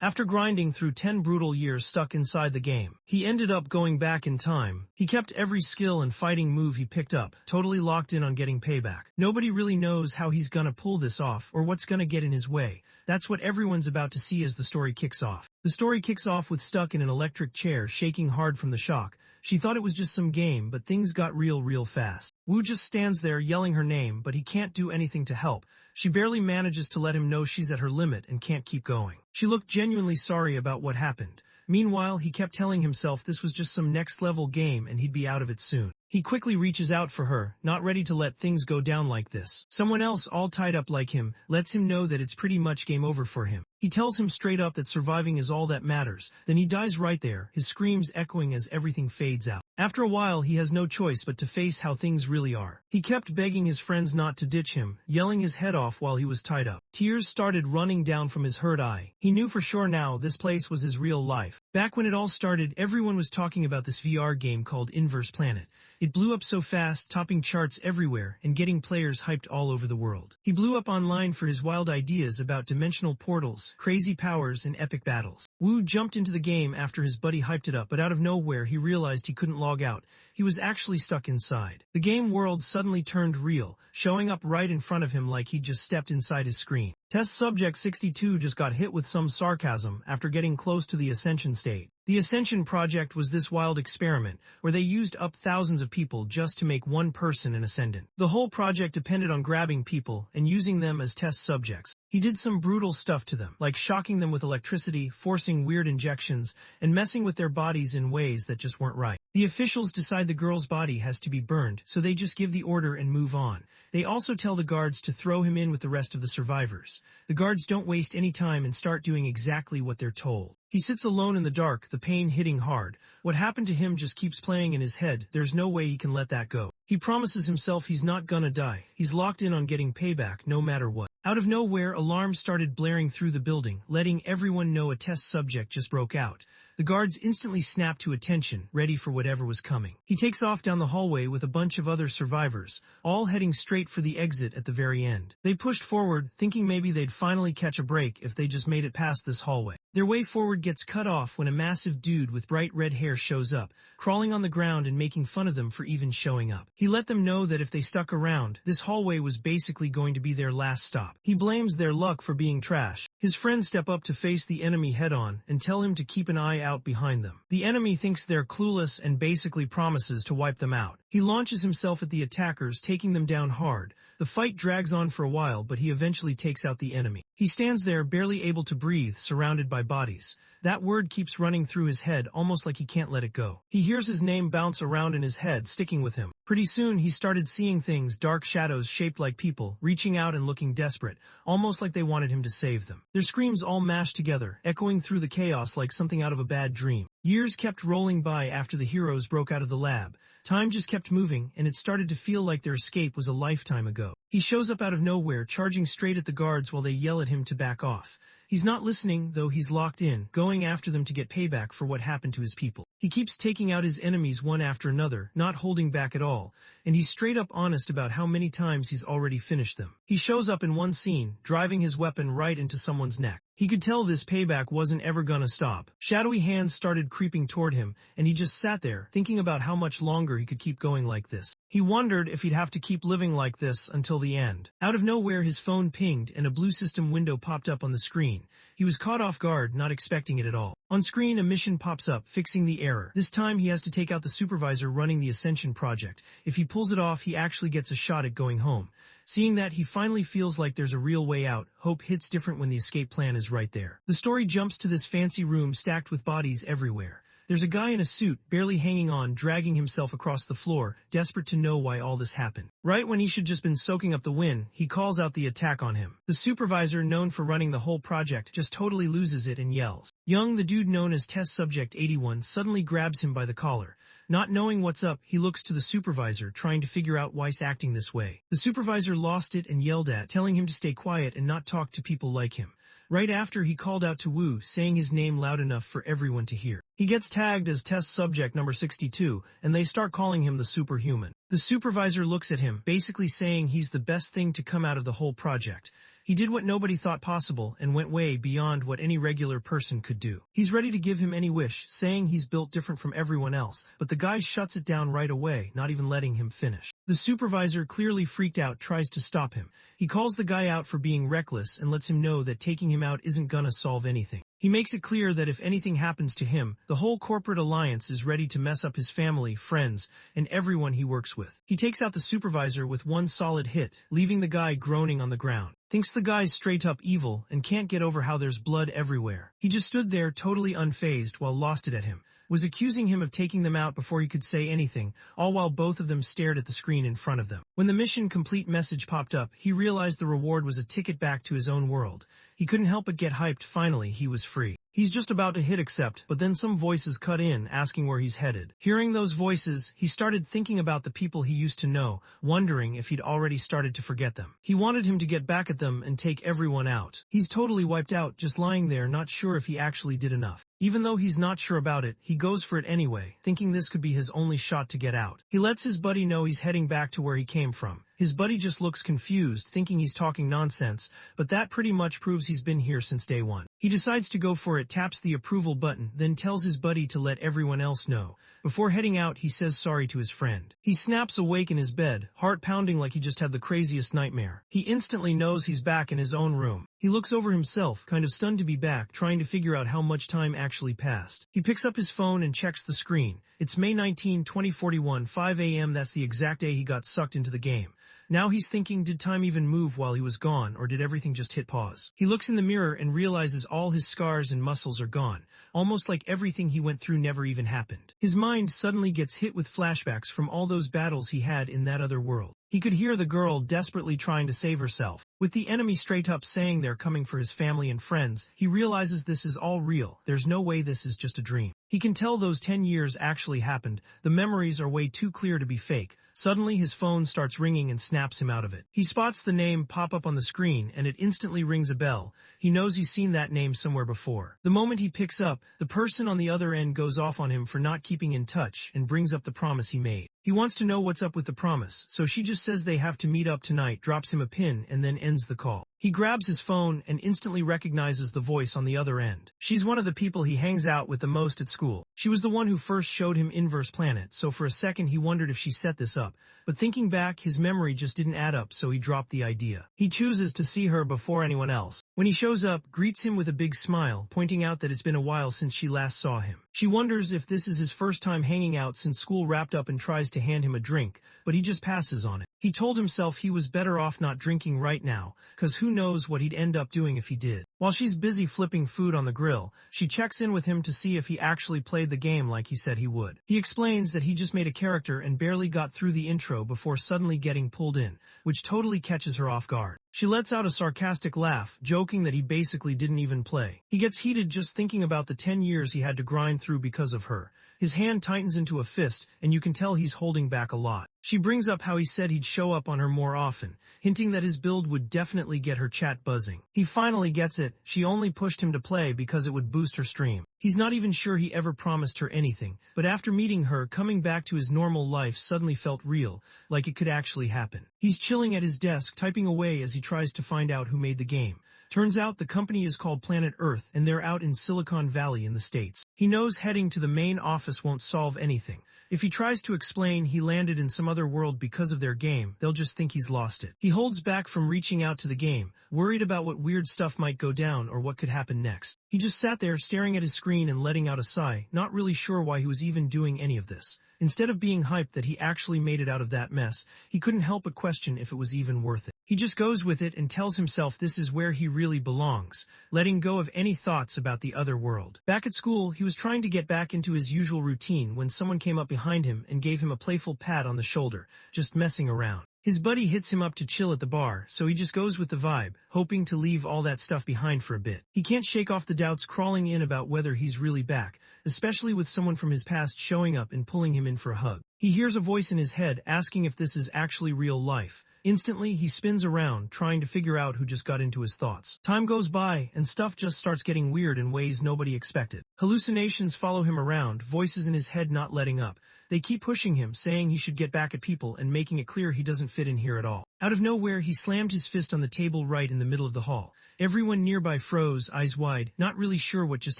After grinding through 10 brutal years stuck inside the game, he ended up going back in time. He kept every skill and fighting move he picked up, totally locked in on getting payback. Nobody really knows how he's gonna pull this off or what's gonna get in his way. That's what everyone's about to see as the story kicks off. The story kicks off with Stuck in an electric chair shaking hard from the shock. She thought it was just some game, but things got real fast. Wu just stands there yelling her name, but he can't do anything to help. She barely manages to let him know she's at her limit and can't keep going. She looked genuinely sorry about what happened. Meanwhile, he kept telling himself this was just some next-level game and he'd be out of it soon. He quickly reaches out for her, not ready to let things go down like this. Someone else all tied up like him lets him know that it's pretty much game over for him. He tells him straight up that surviving is all that matters. Then he dies right there, his screams echoing as everything fades out. After a while, he has no choice but to face how things really are. He kept begging his friends not to ditch him, yelling his head off while he was tied up. Tears started running down from his hurt eye. He knew for sure now this place was his real life. Back when it all started, everyone was talking about this VR game called Inverse Planet. It blew up so fast, topping charts everywhere and getting players hyped all over the world. He blew up online for his wild ideas about dimensional portals, crazy powers, and epic battles. Wu jumped into the game after his buddy hyped it up, but out of nowhere he realized he couldn't log out. He was actually stuck inside. The game world suddenly turned real, showing up right in front of him like he'd just stepped inside his screen. Test Subject 62 just got hit with some sarcasm after getting close to the Ascension state. The Ascension project was this wild experiment where they used up thousands of people just to make one person an Ascendant. The whole project depended on grabbing people and using them as test subjects. He did some brutal stuff to them, like shocking them with electricity, forcing weird injections, and messing with their bodies in ways that just weren't right. The officials decide the girl's body has to be burned, so they just give the order and move on. They also tell the guards to throw him in with the rest of the survivors. The guards don't waste any time and start doing exactly what they're told. He sits alone in the dark, the pain hitting hard. What happened to him just keeps playing in his head. There's no way he can let that go. He promises himself he's not gonna die. He's locked in on getting payback no matter what. Out of nowhere, alarms started blaring through the building, letting everyone know a test subject just broke out. The guards instantly snapped to attention, ready for whatever was coming. He takes off down the hallway with a bunch of other survivors, all heading straight for the exit at the very end. They pushed forward, thinking maybe they'd finally catch a break if they just made it past this hallway. Their way forward gets cut off when a massive dude with bright red hair shows up, crawling on the ground and making fun of them for even showing up. He let them know that if they stuck around, this hallway was basically going to be their last stop. He blames their luck for being trash. His friends step up to face the enemy head-on and tell him to keep an eye out behind them. The enemy thinks they're clueless and basically promises to wipe them out. He launches himself at the attackers, taking them down hard. The fight drags on for a while, but he eventually takes out the enemy. He stands there, barely able to breathe, surrounded by bodies. That word keeps running through his head, almost like he can't let it go. He hears his name bounce around in his head, sticking with him. Pretty soon, he started seeing things, dark shadows shaped like people, reaching out and looking desperate, almost like they wanted him to save them. Their screams all mashed together, echoing through the chaos like something out of a bad dream. Years kept rolling by after the heroes broke out of the lab. Time just kept moving, and it started to feel like their escape was a lifetime ago. He shows up out of nowhere, charging straight at the guards while they yell at him to back off. He's not listening, though he's locked in, going after them to get payback for what happened to his people. He keeps taking out his enemies one after another, not holding back at all, and he's straight up honest about how many times he's already finished them. He shows up in one scene, driving his weapon right into someone's neck. He could tell this payback wasn't ever gonna stop. Shadowy hands started creeping toward him, and he just sat there, thinking about how much longer he could keep going like this. He wondered if he'd have to keep living like this until the end. Out of nowhere, his phone pinged, and a blue system window popped up on the screen. He was caught off guard, not expecting it at all. On screen, a mission pops up, fixing the error. This time, he has to take out the supervisor running the Ascension project. If he pulls it off, he actually gets a shot at going home. Seeing that, he finally feels like there's a real way out. Hope hits different when the escape plan is right there. The story jumps to this fancy room stacked with bodies everywhere. There's a guy in a suit, barely hanging on, dragging himself across the floor, desperate to know why all this happened. Right when he should just been soaking up the wind, he calls out the attack on him. The supervisor, known for running the whole project, just totally loses it and yells. Young, the dude known as Test Subject 81, suddenly grabs him by the collar. Not knowing what's up, he looks to the supervisor, trying to figure out why he's acting this way. The supervisor lost it and yelled at, telling him to stay quiet and not talk to people like him. Right after, he called out to Wu, saying his name loud enough for everyone to hear. He gets tagged as Test Subject number 62, and they start calling him the Superhuman. The supervisor looks at him, basically saying he's the best thing to come out of the whole project. He did what nobody thought possible and went way beyond what any regular person could do. He's ready to give him any wish, saying he's built different from everyone else, but the guy shuts it down right away, not even letting him finish. The supervisor, clearly freaked out, tries to stop him. He calls the guy out for being reckless and lets him know that taking him out isn't gonna solve anything. He makes it clear that if anything happens to him, the whole corporate alliance is ready to mess up his family, friends, and everyone he works with. He takes out the supervisor with one solid hit, leaving the guy groaning on the ground. Thinks the guy's straight up evil and can't get over how there's blood everywhere. He just stood there totally unfazed while lost it at him. Was accusing him of taking them out before he could say anything, all while both of them stared at the screen in front of them. When the mission complete message popped up, he realized the reward was a ticket back to his own world. He couldn't help but get hyped. Finally, he was free. He's just about to hit accept, but then some voices cut in, asking where he's headed. Hearing those voices, he started thinking about the people he used to know, wondering if he'd already started to forget them. He wanted him to get back at them and take everyone out. He's totally wiped out, just lying there, not sure if he actually did enough. Even though he's not sure about it, he goes for it anyway, thinking this could be his only shot to get out. He lets his buddy know he's heading back to where he came from. His buddy just looks confused, thinking he's talking nonsense, but that pretty much proves he's been here since day one. He decides to go for it, taps the approval button, then tells his buddy to let everyone else know. Before heading out, he says sorry to his friend. He snaps awake in his bed, heart pounding like he just had the craziest nightmare. He instantly knows he's back in his own room. He looks over himself, kind of stunned to be back, trying to figure out how much time actually passed. He picks up his phone and checks the screen. It's May 19, 2041, 5 a.m. That's the exact day he got sucked into the game. Now he's thinking, did time even move while he was gone, or did everything just hit pause? He looks in the mirror and realizes all his scars and muscles are gone, almost like everything he went through never even happened. His mind suddenly gets hit with flashbacks from all those battles he had in that other world. He could hear the girl desperately trying to save herself. With the enemy straight up saying they're coming for his family and friends, he realizes this is all real. There's no way this is just a dream. He can tell those 10 years actually happened. The memories are way too clear to be fake. Suddenly his phone starts ringing and snaps him out of it. He spots the name pop up on the screen and it instantly rings a bell. He knows he's seen that name somewhere before. The moment he picks up, the person on the other end goes off on him for not keeping in touch and brings up the promise he made. He wants to know what's up with the promise, so she just says they have to meet up tonight, drops him a pin, and then ends the call. He grabs his phone and instantly recognizes the voice on the other end. She's one of the people he hangs out with the most at school. She was the one who first showed him Inverse Planet, so for a second he wondered if she set this up. But thinking back, his memory just didn't add up, so he dropped the idea. He chooses to see her before anyone else. When he shows up, greets him with a big smile, pointing out that it's been a while since she last saw him. She wonders if this is his first time hanging out since school wrapped up and tries to hand him a drink, but he just passes on it. He told himself he was better off not drinking right now, cause who knows what he'd end up doing if he did. While she's busy flipping food on the grill, she checks in with him to see if he actually played the game like he said he would. He explains that he just made a character and barely got through the intro before suddenly getting pulled in, which totally catches her off guard. She lets out a sarcastic laugh, joking that he basically didn't even play. He gets heated just thinking about the 10 years he had to grind through because of her. His hand tightens into a fist, and you can tell he's holding back a lot. She brings up how he said he'd show up on her more often, hinting that his build would definitely get her chat buzzing. He finally gets it. She only pushed him to play because it would boost her stream. He's not even sure he ever promised her anything, but after meeting her, coming back to his normal life suddenly felt real, like it could actually happen. He's chilling at his desk, typing away as he tries to find out who made the game. Turns out the company is called Planet Earth, and they're out in Silicon Valley in the States. He knows heading to the main office won't solve anything. If he tries to explain he landed in some other world because of their game, they'll just think he's lost it. He holds back from reaching out to the game, worried about what weird stuff might go down or what could happen next. He just sat there staring at his screen and letting out a sigh, not really sure why he was even doing any of this. Instead of being hyped that he actually made it out of that mess, he couldn't help but question if it was even worth it. He just goes with it and tells himself this is where he really belongs, letting go of any thoughts about the other world. Back at school, he was trying to get back into his usual routine when someone came up behind him and gave him a playful pat on the shoulder, just messing around. His buddy hits him up to chill at the bar, so he just goes with the vibe, hoping to leave all that stuff behind for a bit. He can't shake off the doubts crawling in about whether he's really back, especially with someone from his past showing up and pulling him in for a hug. He hears a voice in his head asking if this is actually real life. Instantly, he spins around, trying to figure out who just got into his thoughts. Time goes by, and stuff just starts getting weird in ways nobody expected. Hallucinations follow him around, voices in his head not letting up. They keep pushing him, saying he should get back at people and making it clear he doesn't fit in here at all. Out of nowhere, he slammed his fist on the table right in the middle of the hall. Everyone nearby froze, eyes wide, not really sure what just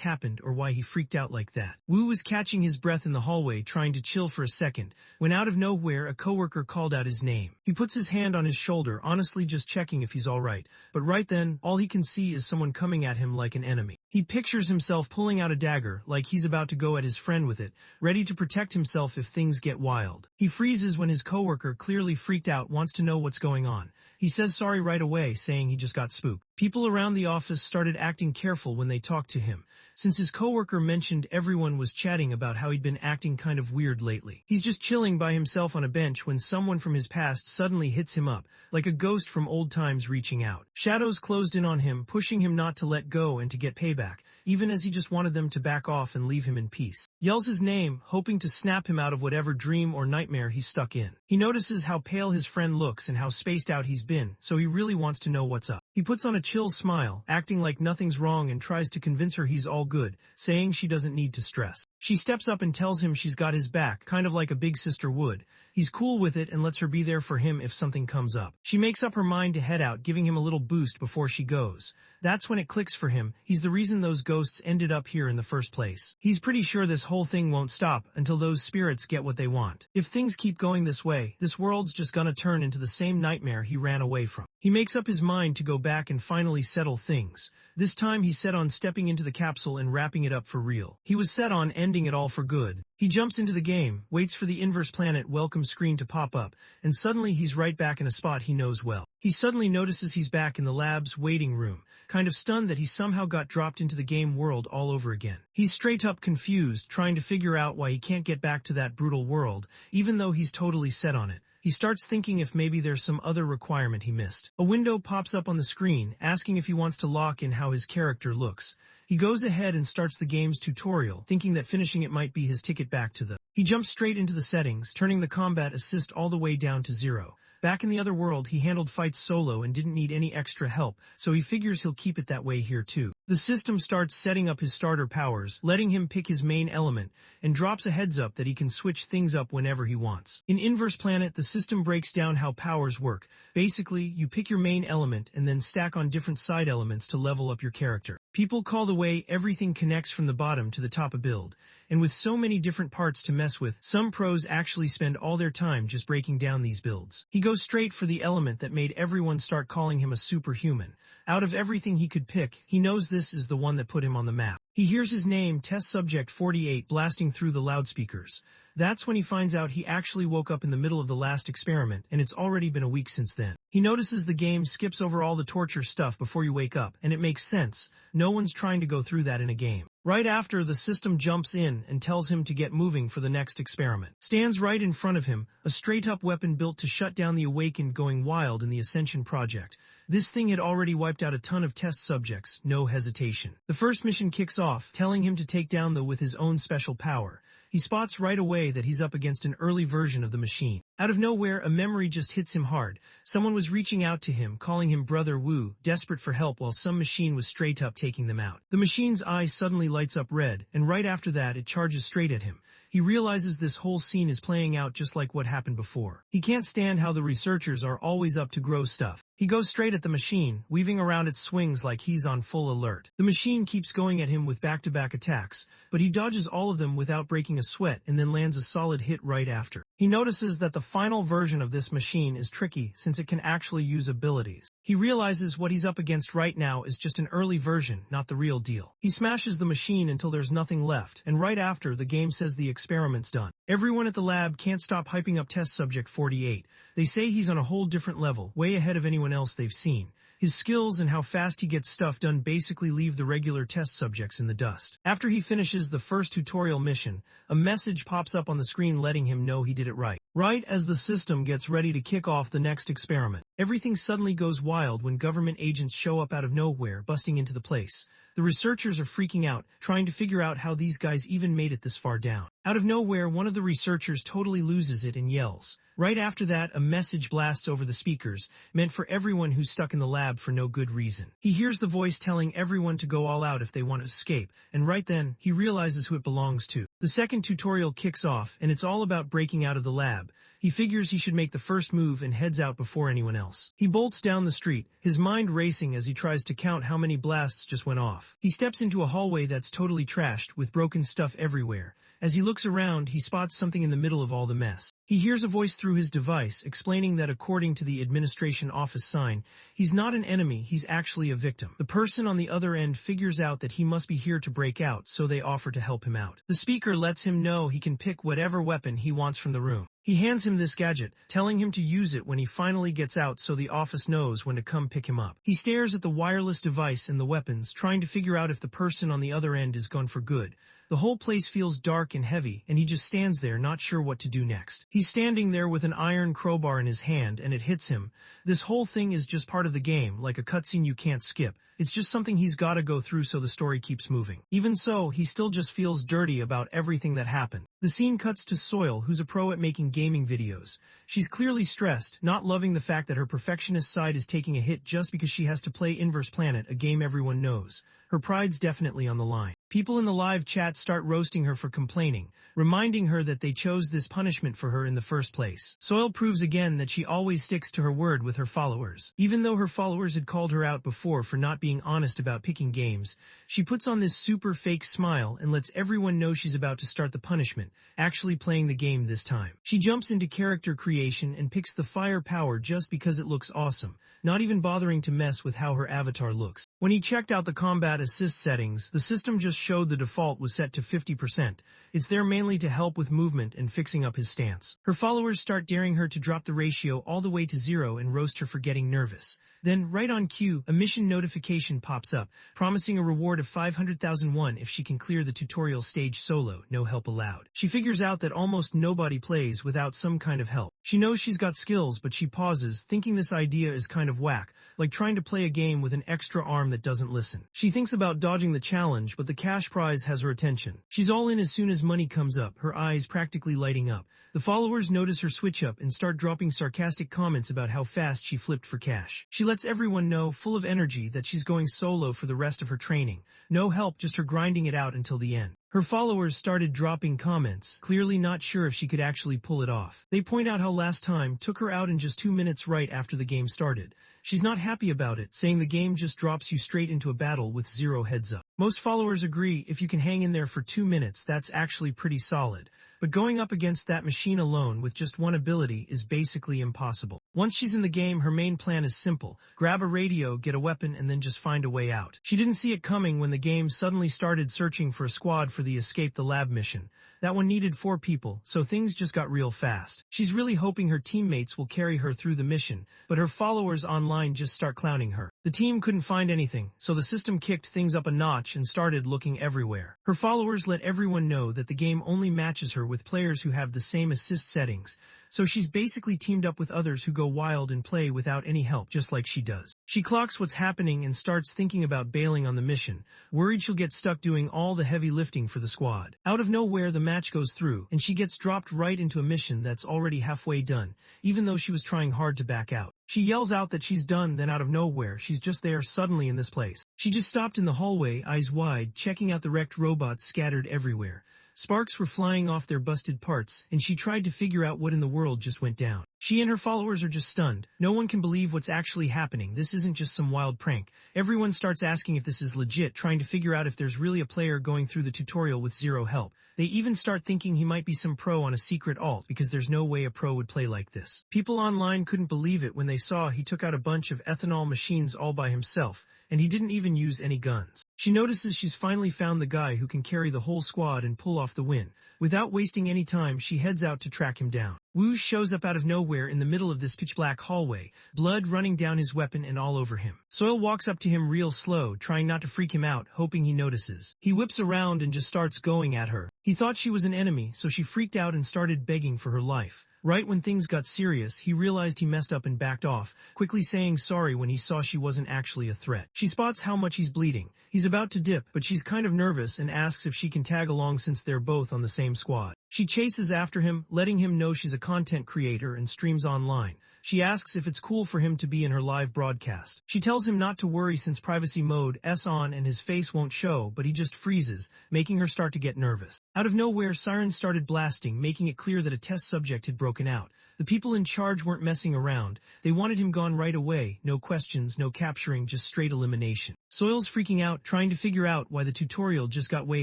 happened or why he freaked out like that. Wu was catching his breath in the hallway, trying to chill for a second, when out of nowhere a coworker called out his name. He puts his hand on his shoulder, honestly just checking if he's alright, but right then, all he can see is someone coming at him like an enemy. He pictures himself pulling out a dagger, like he's about to go at his friend with it, ready to protect himself if things get wild. He freezes when his coworker, clearly freaked out, wants to know what's going on. He says sorry right away, saying he just got spooked. People around the office started acting careful when they talked to him, since his coworker mentioned everyone was chatting about how he'd been acting kind of weird lately. He's just chilling by himself on a bench when someone from his past suddenly hits him up, like a ghost from old times reaching out. Shadows closed in on him, pushing him not to let go and to get payback, even as he just wanted them to back off and leave him in peace. Yells his name, hoping to snap him out of whatever dream or nightmare he's stuck in. He notices how pale his friend looks and how spaced out he's been, so he really wants to know what's up. He puts on a chill smile, acting like nothing's wrong, and tries to convince her he's all good, saying she doesn't need to stress. She steps up and tells him she's got his back, kind of like a big sister would. He's cool with it and lets her be there for him if something comes up. She makes up her mind to head out, giving him a little boost before she goes. That's when it clicks for him. He's the reason those ghosts ended up here in the first place. He's pretty sure this whole thing won't stop until those spirits get what they want. If things keep going this way, this world's just gonna turn into the same nightmare he ran away from. He makes up his mind to go back and finally settle things. This time he's set on stepping into the capsule and wrapping it up for real. He was set on ending it all for good. He jumps into the game, waits for the Inverse Planet welcome screen to pop up, and suddenly he's right back in a spot he knows well. He suddenly notices he's back in the lab's waiting room, kind of stunned that he somehow got dropped into the game world all over again. He's straight up confused, trying to figure out why he can't get back to that brutal world, even though he's totally set on it. He starts thinking if maybe there's some other requirement he missed. A window pops up on the screen, asking if he wants to lock in how his character looks. He goes ahead and starts the game's tutorial, thinking that finishing it might be his ticket back to the... He jumps straight into the settings, turning the combat assist all the way down to 0. Back in the other world, he handled fights solo and didn't need any extra help, so he figures he'll keep it that way here too. The system starts setting up his starter powers, letting him pick his main element, and drops a heads up that he can switch things up whenever he wants. In Inverse Planet, the system breaks down how powers work. Basically, you pick your main element and then stack on different side elements to level up your character. People call the way everything connects from the bottom to the top a build, and with so many different parts to mess with, some pros actually spend all their time just breaking down these builds. He goes straight for the element that made everyone start calling him a superhuman. Out of everything he could pick, he knows this is the one that put him on the map. He hears his name, Test Subject 48, blasting through the loudspeakers. That's when he finds out he actually woke up in the middle of the last experiment, and it's already been a week since then. He notices the game skips over all the torture stuff before you wake up, and it makes sense. No one's trying to go through that in a game. Right after, the system jumps in and tells him to get moving for the next experiment. Stands right in front of him, a straight-up weapon built to shut down the Awakened going wild in the Ascension project. This thing had already wiped out a ton of test subjects, no hesitation. The first mission kicks off, telling him to take down the with his own special power. He spots right away that he's up against an early version of the machine. Out of nowhere, a memory just hits him hard. Someone was reaching out to him, calling him Brother Wu, desperate for help while some machine was straight up taking them out. The machine's eye suddenly lights up red, and right after that it charges straight at him. He realizes this whole scene is playing out just like what happened before. He can't stand how the researchers are always up to gross stuff. He goes straight at the machine, weaving around its swings like he's on full alert. The machine keeps going at him with back-to-back attacks, but he dodges all of them without breaking a sweat and then lands a solid hit right after. He notices that the final version of this machine is tricky since it can actually use abilities. He realizes what he's up against right now is just an early version, not the real deal. He smashes the machine until there's nothing left, and right after, the game says the experiment's done. Everyone at the lab can't stop hyping up Test Subject 48. They say he's on a whole different level, way ahead of anyone else they've seen. His skills and how fast he gets stuff done basically leave the regular test subjects in the dust. After he finishes the first tutorial mission, a message pops up on the screen letting him know he did it right. Right as the system gets ready to kick off the next experiment, everything suddenly goes wild when government agents show up out of nowhere, busting into the place. The researchers are freaking out, trying to figure out how these guys even made it this far down. Out of nowhere, one of the researchers totally loses it and yells. Right after that, a message blasts over the speakers, meant for everyone who's stuck in the lab for no good reason. He hears the voice telling everyone to go all out if they want to escape, and right then, he realizes who it belongs to. The second tutorial kicks off, and it's all about breaking out of the lab. He figures he should make the first move and heads out before anyone else. He bolts down the street, his mind racing as he tries to count how many blasts just went off. He steps into a hallway that's totally trashed, with broken stuff everywhere. As he looks around, he spots something in the middle of all the mess. He hears a voice through his device explaining that according to the administration office sign, he's not an enemy, he's actually a victim. The person on the other end figures out that he must be here to break out, so they offer to help him out. The speaker lets him know he can pick whatever weapon he wants from the room. He hands him this gadget, telling him to use it when he finally gets out so the office knows when to come pick him up. He stares at the wireless device and the weapons, trying to figure out if the person on the other end is gone for good. The whole place feels dark and heavy, and he just stands there not sure what to do next. He's standing there with an iron crowbar in his hand, and it hits him. This whole thing is just part of the game, like a cutscene you can't skip. It's just something he's gotta go through so the story keeps moving. Even so, he still just feels dirty about everything that happened. The scene cuts to Soil, who's a pro at making gaming videos. She's clearly stressed, not loving the fact that her perfectionist side is taking a hit just because she has to play Inverse Planet, a game everyone knows. Her pride's definitely on the line. People in the live chat start roasting her for complaining, reminding her that they chose this punishment for her in the first place. Soil proves again that she always sticks to her word with her followers. Even though her followers had called her out before for not being honest about picking games, she puts on this super fake smile and lets everyone know she's about to start the punishment, actually playing the game this time. She jumps into character creation and picks the fire power just because it looks awesome, not even bothering to mess with how her avatar looks. When he checked out the combat assist settings, the system just showed the default was set to 50%. It's there mainly to help with movement and fixing up his stance. Her followers start daring her to drop the ratio all the way to 0 and roast her for getting nervous. Then, right on cue, a mission notification pops up, promising a reward of 500,000 won if she can clear the tutorial stage solo, no help allowed. She figures out that almost nobody plays without some kind of help. She knows she's got skills, but she pauses, thinking this idea is kind of whack, like trying to play a game with an extra arm that doesn't listen. She thinks about dodging the challenge, but the cash prize has her attention. She's all in as soon as money comes up, her eyes practically lighting up. The followers notice her switch up and start dropping sarcastic comments about how fast she flipped for cash. She lets everyone know, full of energy, that she's going solo for the rest of her training. No help, just her grinding it out until the end. Her followers started dropping comments, clearly not sure if she could actually pull it off. They point out how last time took her out in just 2 minutes right after the game started. She's not happy about it, saying the game just drops you straight into a battle with 0 heads up. Most followers agree if you can hang in there for 2 minutes, that's actually pretty solid. But going up against that machine alone with just one ability is basically impossible. Once she's in the game, her main plan is simple. Grab a radio, get a weapon, and then just find a way out. She didn't see it coming when the game suddenly started searching for a squad for the Escape the Lab mission. That one needed 4 people, so things just got real fast. She's really hoping her teammates will carry her through the mission, but her followers online just start clowning her. The team couldn't find anything, so the system kicked things up a notch and started looking everywhere. Her followers let everyone know that the game only matches her with players who have the same assist settings, so she's basically teamed up with others who go wild and play without any help, just like she does. She clocks what's happening and starts thinking about bailing on the mission, worried she'll get stuck doing all the heavy lifting for the squad. Out of nowhere, the match goes through, and she gets dropped right into a mission that's already halfway done, even though she was trying hard to back out. She yells out that she's done, then out of nowhere, she's just there suddenly in this place. She just stopped in the hallway, eyes wide, checking out the wrecked robots scattered everywhere. Sparks were flying off their busted parts, and she tried to figure out what in the world just went down. She and her followers are just stunned. No one can believe what's actually happening. This isn't just some wild prank. Everyone starts asking if this is legit, trying to figure out if there's really a player going through the tutorial with 0 help. They even start thinking he might be some pro on a secret alt, because there's no way a pro would play like this. People online couldn't believe it when they saw he took out a bunch of ethanol machines all by himself, and he didn't even use any guns. She notices she's finally found the guy who can carry the whole squad and pull off the win. Without wasting any time, she heads out to track him down. Wu shows up out of nowhere in the middle of this pitch-black hallway, blood running down his weapon and all over him. Soil walks up to him real slow, trying not to freak him out, hoping he notices. He whips around and just starts going at her. He thought she was an enemy, so she freaked out and started begging for her life. Right when things got serious, he realized he messed up and backed off, quickly saying sorry when he saw she wasn't actually a threat. She spots how much he's bleeding. He's about to dip, but she's kind of nervous and asks if she can tag along since they're both on the same squad. She chases after him, letting him know she's a content creator and streams online. She asks if it's cool for him to be in her live broadcast. She tells him not to worry since privacy mode is on and his face won't show, but he just freezes, making her start to get nervous. Out of nowhere, sirens started blasting, making it clear that a test subject had broken out. The people in charge weren't messing around. They wanted him gone right away. No questions, no capturing, just straight elimination. Soil's freaking out, trying to figure out why the tutorial just got way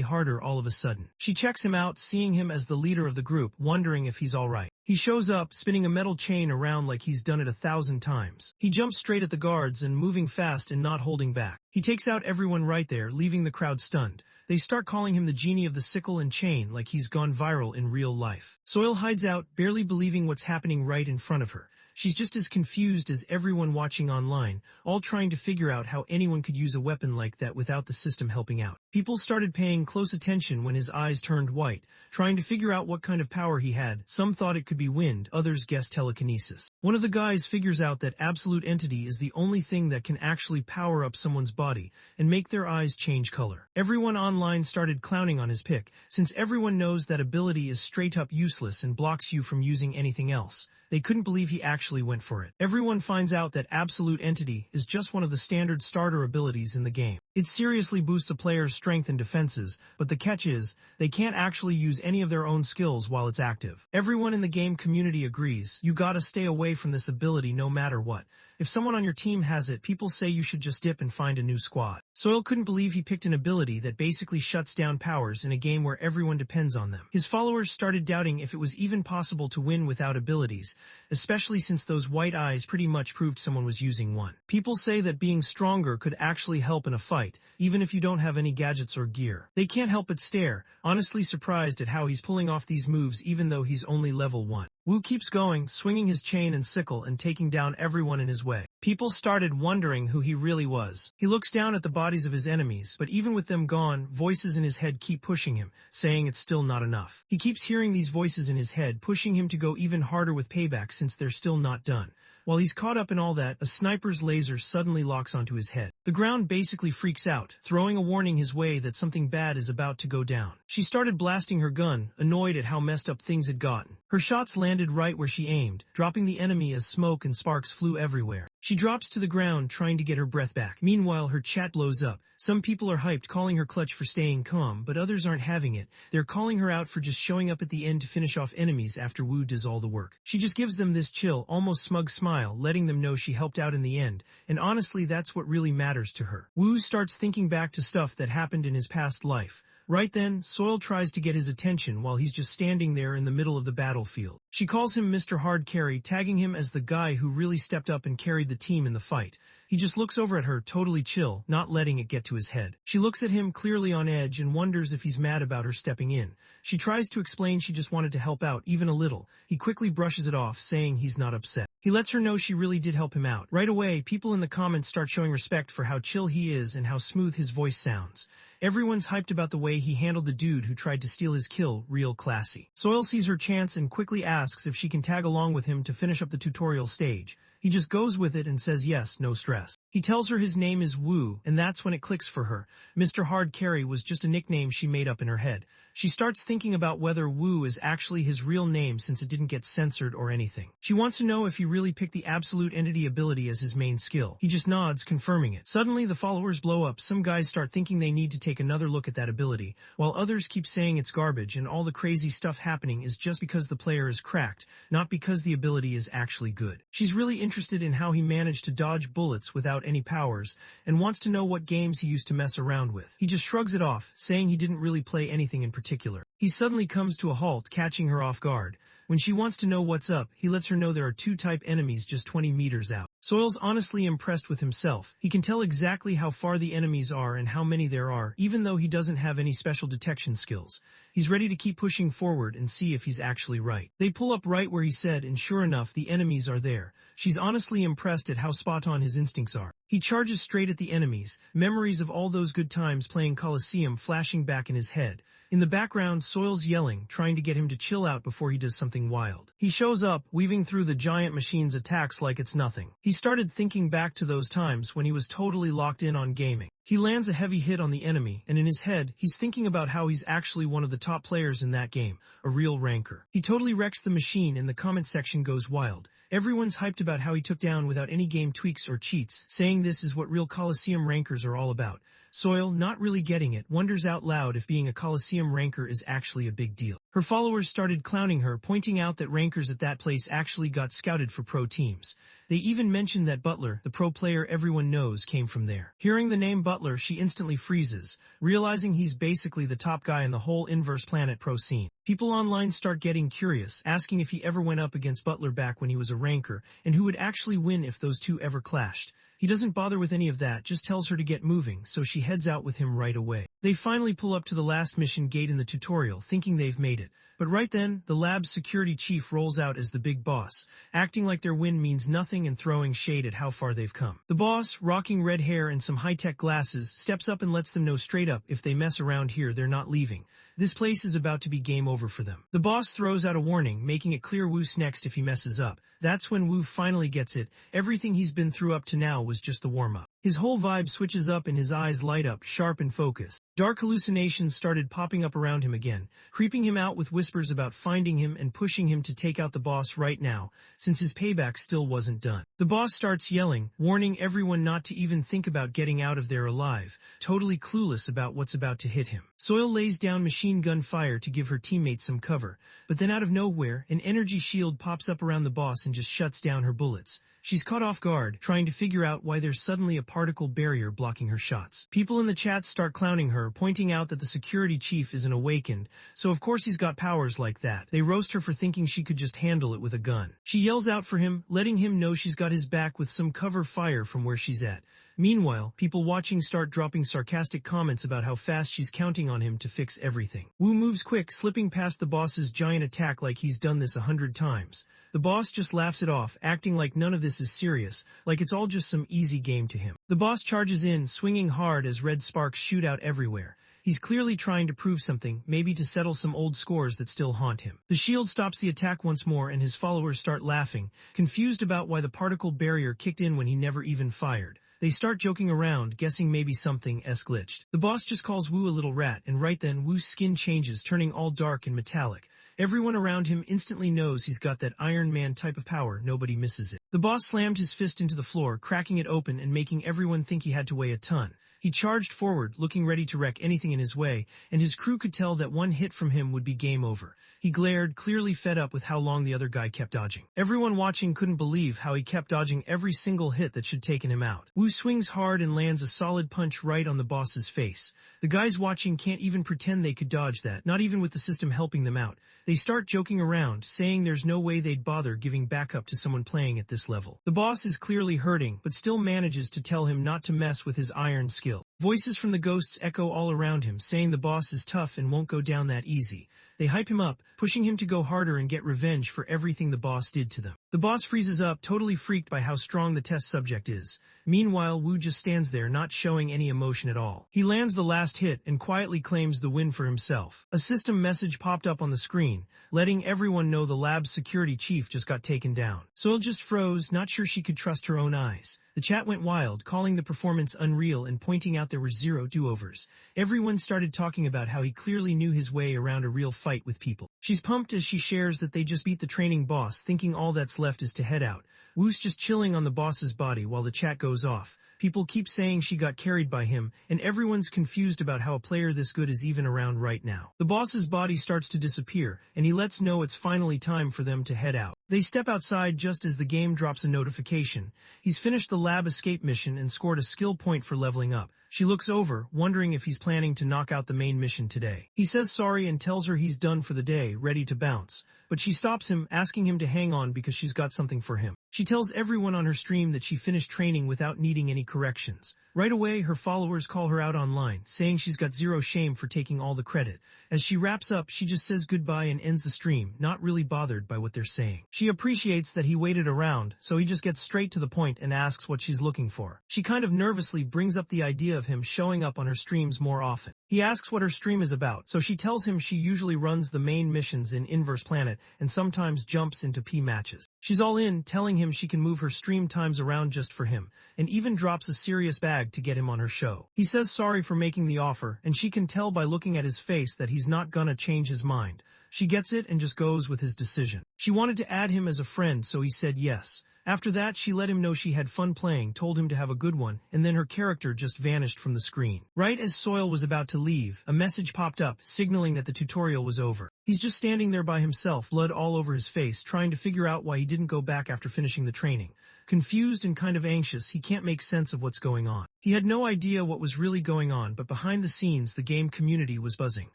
harder all of a sudden. She checks him out, seeing him as the leader of the group, wondering if he's alright. He shows up, spinning a metal chain around like he's done it 1,000 times. He jumps straight at the guards and moving fast and not holding back. He takes out everyone right there, leaving the crowd stunned. They start calling him the genie of the sickle and chain like he's gone viral in real life. Soil hides out, barely believing what's happening right in front of her. She's just as confused as everyone watching online, all trying to figure out how anyone could use a weapon like that without the system helping out. People started paying close attention when his eyes turned white, trying to figure out what kind of power he had. Some thought it could be wind, others guessed telekinesis. One of the guys figures out that absolute entity is the only thing that can actually power up someone's body and make their eyes change color. Everyone online started clowning on his pick, since everyone knows that ability is straight up useless and blocks you from using anything else. They couldn't believe he actually went for it. Everyone finds out that Absolute Entity is just one of the standard starter abilities in the game. It seriously boosts a player's strength and defenses, but the catch is, they can't actually use any of their own skills while it's active. Everyone in the game community agrees, you gotta stay away from this ability no matter what. If someone on your team has it, people say you should just dip and find a new squad. Soil couldn't believe he picked an ability that basically shuts down powers in a game where everyone depends on them. His followers started doubting if it was even possible to win without abilities, especially since those white eyes pretty much proved someone was using one. People say that being stronger could actually help in a fight, even if you don't have any gadgets or gear. They can't help but stare, honestly surprised at how he's pulling off these moves even though he's only level 1. Wu keeps going, swinging his chain and sickle and taking down everyone in his way. People started wondering who he really was. He looks down at the bodies of his enemies, but even with them gone, voices in his head keep pushing him, saying it's still not enough. He keeps hearing these voices in his head, pushing him to go even harder with payback since they're still not done. While he's caught up in all that, a sniper's laser suddenly locks onto his head. The ground basically freaks out, throwing a warning his way that something bad is about to go down. She started blasting her gun, annoyed at how messed up things had gotten. Her shots landed right where she aimed, dropping the enemy as smoke and sparks flew everywhere. She drops to the ground, trying to get her breath back. Meanwhile, her chat blows up. Some people are hyped, calling her clutch for staying calm, but others aren't having it. They're calling her out for just showing up at the end to finish off enemies after Wu does all the work. She just gives them this chill, almost smug smile, letting them know she helped out in the end, and honestly that's what really matters to her. Wu starts thinking back to stuff that happened in his past life. Right then, Soil tries to get his attention while he's just standing there in the middle of the battlefield. She calls him Mr. Hard Carry, tagging him as the guy who really stepped up and carried the team in the fight. He just looks over at her, totally chill, not letting it get to his head. She looks at him clearly on edge and wonders if he's mad about her stepping in. She tries to explain she just wanted to help out, even a little. He quickly brushes it off, saying he's not upset. He lets her know she really did help him out. Right away, people in the comments start showing respect for how chill he is and how smooth his voice sounds. Everyone's hyped about the way he handled the dude who tried to steal his kill, real classy. Soil sees her chance and quickly asks if she can tag along with him to finish up the tutorial stage. He just goes with it and says yes, no stress. He tells her his name is Wu, and that's when it clicks for her. Mr. Hard Carry was just a nickname she made up in her head. She starts thinking about whether Wu is actually his real name since it didn't get censored or anything. She wants to know if he really picked the Absolute Entity ability as his main skill. He just nods, confirming it. Suddenly, the followers blow up. Some guys start thinking they need to take another look at that ability, while others keep saying it's garbage and all the crazy stuff happening is just because the player is cracked, not because the ability is actually good. She's really interested in how he managed to dodge bullets without any powers, and wants to know what games he used to mess around with. He just shrugs it off, saying he didn't really play anything in particular. He suddenly comes to a halt, catching her off guard. When she wants to know what's up, he lets her know there are 2 type enemies just 20 meters out. Soil's honestly impressed with himself. He can tell exactly how far the enemies are and how many there are, even though he doesn't have any special detection skills. He's ready to keep pushing forward and see if he's actually right. They pull up right where he said, and sure enough, the enemies are there. She's honestly impressed at how spot on his instincts are. He charges straight at the enemies, memories of all those good times playing Coliseum flashing back in his head. In the background, Soil's yelling, trying to get him to chill out before he does something wild. He shows up, weaving through the giant machine's attacks like it's nothing. He started thinking back to those times when he was totally locked in on gaming. He lands a heavy hit on the enemy, and in his head, he's thinking about how he's actually one of the top players in that game, a real ranker. He totally wrecks the machine and the comment section goes wild. Everyone's hyped about how he took down without any game tweaks or cheats, saying this is what real Coliseum rankers are all about. Soil, not really getting it, wonders out loud if being a Coliseum ranker is actually a big deal. Her followers started clowning her, pointing out that rankers at that place actually got scouted for pro teams. They even mentioned that Butler, the pro player everyone knows, came from there. Hearing the name Butler, she instantly freezes, realizing he's basically the top guy in the whole Inverse Planet pro scene. People online start getting curious, asking if he ever went up against Butler back when he was a ranker, and who would actually win if those two ever clashed. He doesn't bother with any of that, just tells her to get moving, so she heads out with him right away. They finally pull up to the last mission gate in the tutorial, thinking they've made it. But right then, the lab's security chief rolls out as the big boss, acting like their win means nothing and throwing shade at how far they've come. The boss, rocking red hair and some high-tech glasses, steps up and lets them know straight up if they mess around here, they're not leaving. This place is about to be game over for them. The boss throws out a warning, making it clear Wu's next if he messes up. That's when Wu finally gets it. Everything he's been through up to now was just the warm-up. His whole vibe switches up and his eyes light up, sharp and focused. Dark hallucinations started popping up around him again, creeping him out with whispers about finding him and pushing him to take out the boss right now, since his payback still wasn't done. The boss starts yelling, warning everyone not to even think about getting out of there alive, totally clueless about what's about to hit him. Soil lays down machine gun fire to give her teammates some cover, but then out of nowhere, an energy shield pops up around the boss and just shuts down her bullets. She's caught off guard, trying to figure out why there's suddenly a particle barrier blocking her shots. People in the chat start clowning her, pointing out that the security chief isn't awakened, so of course he's got powers like that. They roast her for thinking she could just handle it with a gun. She yells out for him, letting him know she's got his back with some cover fire from where she's at. Meanwhile, people watching start dropping sarcastic comments about how fast she's counting on him to fix everything. Wu moves quick, slipping past the boss's giant attack like he's done this 100 times. The boss just laughs it off, acting like none of this is serious, like it's all just some easy game to him. The boss charges in, swinging hard as red sparks shoot out everywhere. He's clearly trying to prove something, maybe to settle some old scores that still haunt him. The shield stops the attack once more and his followers start laughing, confused about why the particle barrier kicked in when he never even fired. They start joking around, guessing maybe something glitched. The boss just calls Wu a little rat, and right then Wu's skin changes, turning all dark and metallic. Everyone around him instantly knows he's got that Iron Man type of power, nobody misses it. The boss slammed his fist into the floor, cracking it open and making everyone think he had to weigh a ton. He charged forward, looking ready to wreck anything in his way, and his crew could tell that one hit from him would be game over. He glared, clearly fed up with how long the other guy kept dodging. Everyone watching couldn't believe how he kept dodging every single hit that should taken him out. Wu swings hard and lands a solid punch right on the boss's face. The guys watching can't even pretend they could dodge that, not even with the system helping them out. They start joking around, saying there's no way they'd bother giving backup to someone playing at this level. The boss is clearly hurting, but still manages to tell him not to mess with his iron skill. Voices from the ghosts echo all around him, saying the boss is tough and won't go down that easy. They hype him up, pushing him to go harder and get revenge for everything the boss did to them. The boss freezes up, totally freaked by how strong the test subject is. Meanwhile, Wu just stands there, not showing any emotion at all. He lands the last hit and quietly claims the win for himself. A system message popped up on the screen, letting everyone know the lab's security chief just got taken down. Soil just froze, not sure she could trust her own eyes. The chat went wild, calling the performance unreal and pointing out there were zero do-overs. Everyone started talking about how he clearly knew his way around a real fight with people. She's pumped as she shares that they just beat the training boss, thinking all that's left is to head out. Wu's just chilling on the boss's body while the chat goes off. People keep saying she got carried by him, and everyone's confused about how a player this good is even around right now. The boss's body starts to disappear, and he lets know it's finally time for them to head out. They step outside just as the game drops a notification. He's finished the lab escape mission and scored a skill point for leveling up. She looks over, wondering if he's planning to knock out the main mission today. He says sorry and tells her he's done for the day, ready to bounce. But she stops him, asking him to hang on because she's got something for him. She tells everyone on her stream that she finished training without needing any corrections. Right away, her followers call her out online, saying she's got zero shame for taking all the credit. As she wraps up, she just says goodbye and ends the stream, not really bothered by what they're saying. She appreciates that he waited around, so he just gets straight to the point and asks what she's looking for. She kind of nervously brings up the idea of him showing up on her streams more often. He asks what her stream is about, so she tells him she usually runs the main missions in Inverse Planet and sometimes jumps into P matches. She's all in, telling him she can move her stream times around just for him, and even drops a serious bag to get him on her show. He says sorry for making the offer, and she can tell by looking at his face that he's not gonna change his mind. She gets it and just goes with his decision. She wanted to add him as a friend, so he said yes. After that, she let him know she had fun playing, told him to have a good one, and then her character just vanished from the screen. Right as Soil was about to leave, a message popped up, signaling that the tutorial was over. He's just standing there by himself, blood all over his face, trying to figure out why he didn't go back after finishing the training. Confused and kind of anxious, he can't make sense of what's going on. He had no idea what was really going on, but behind the scenes, the game community was buzzing.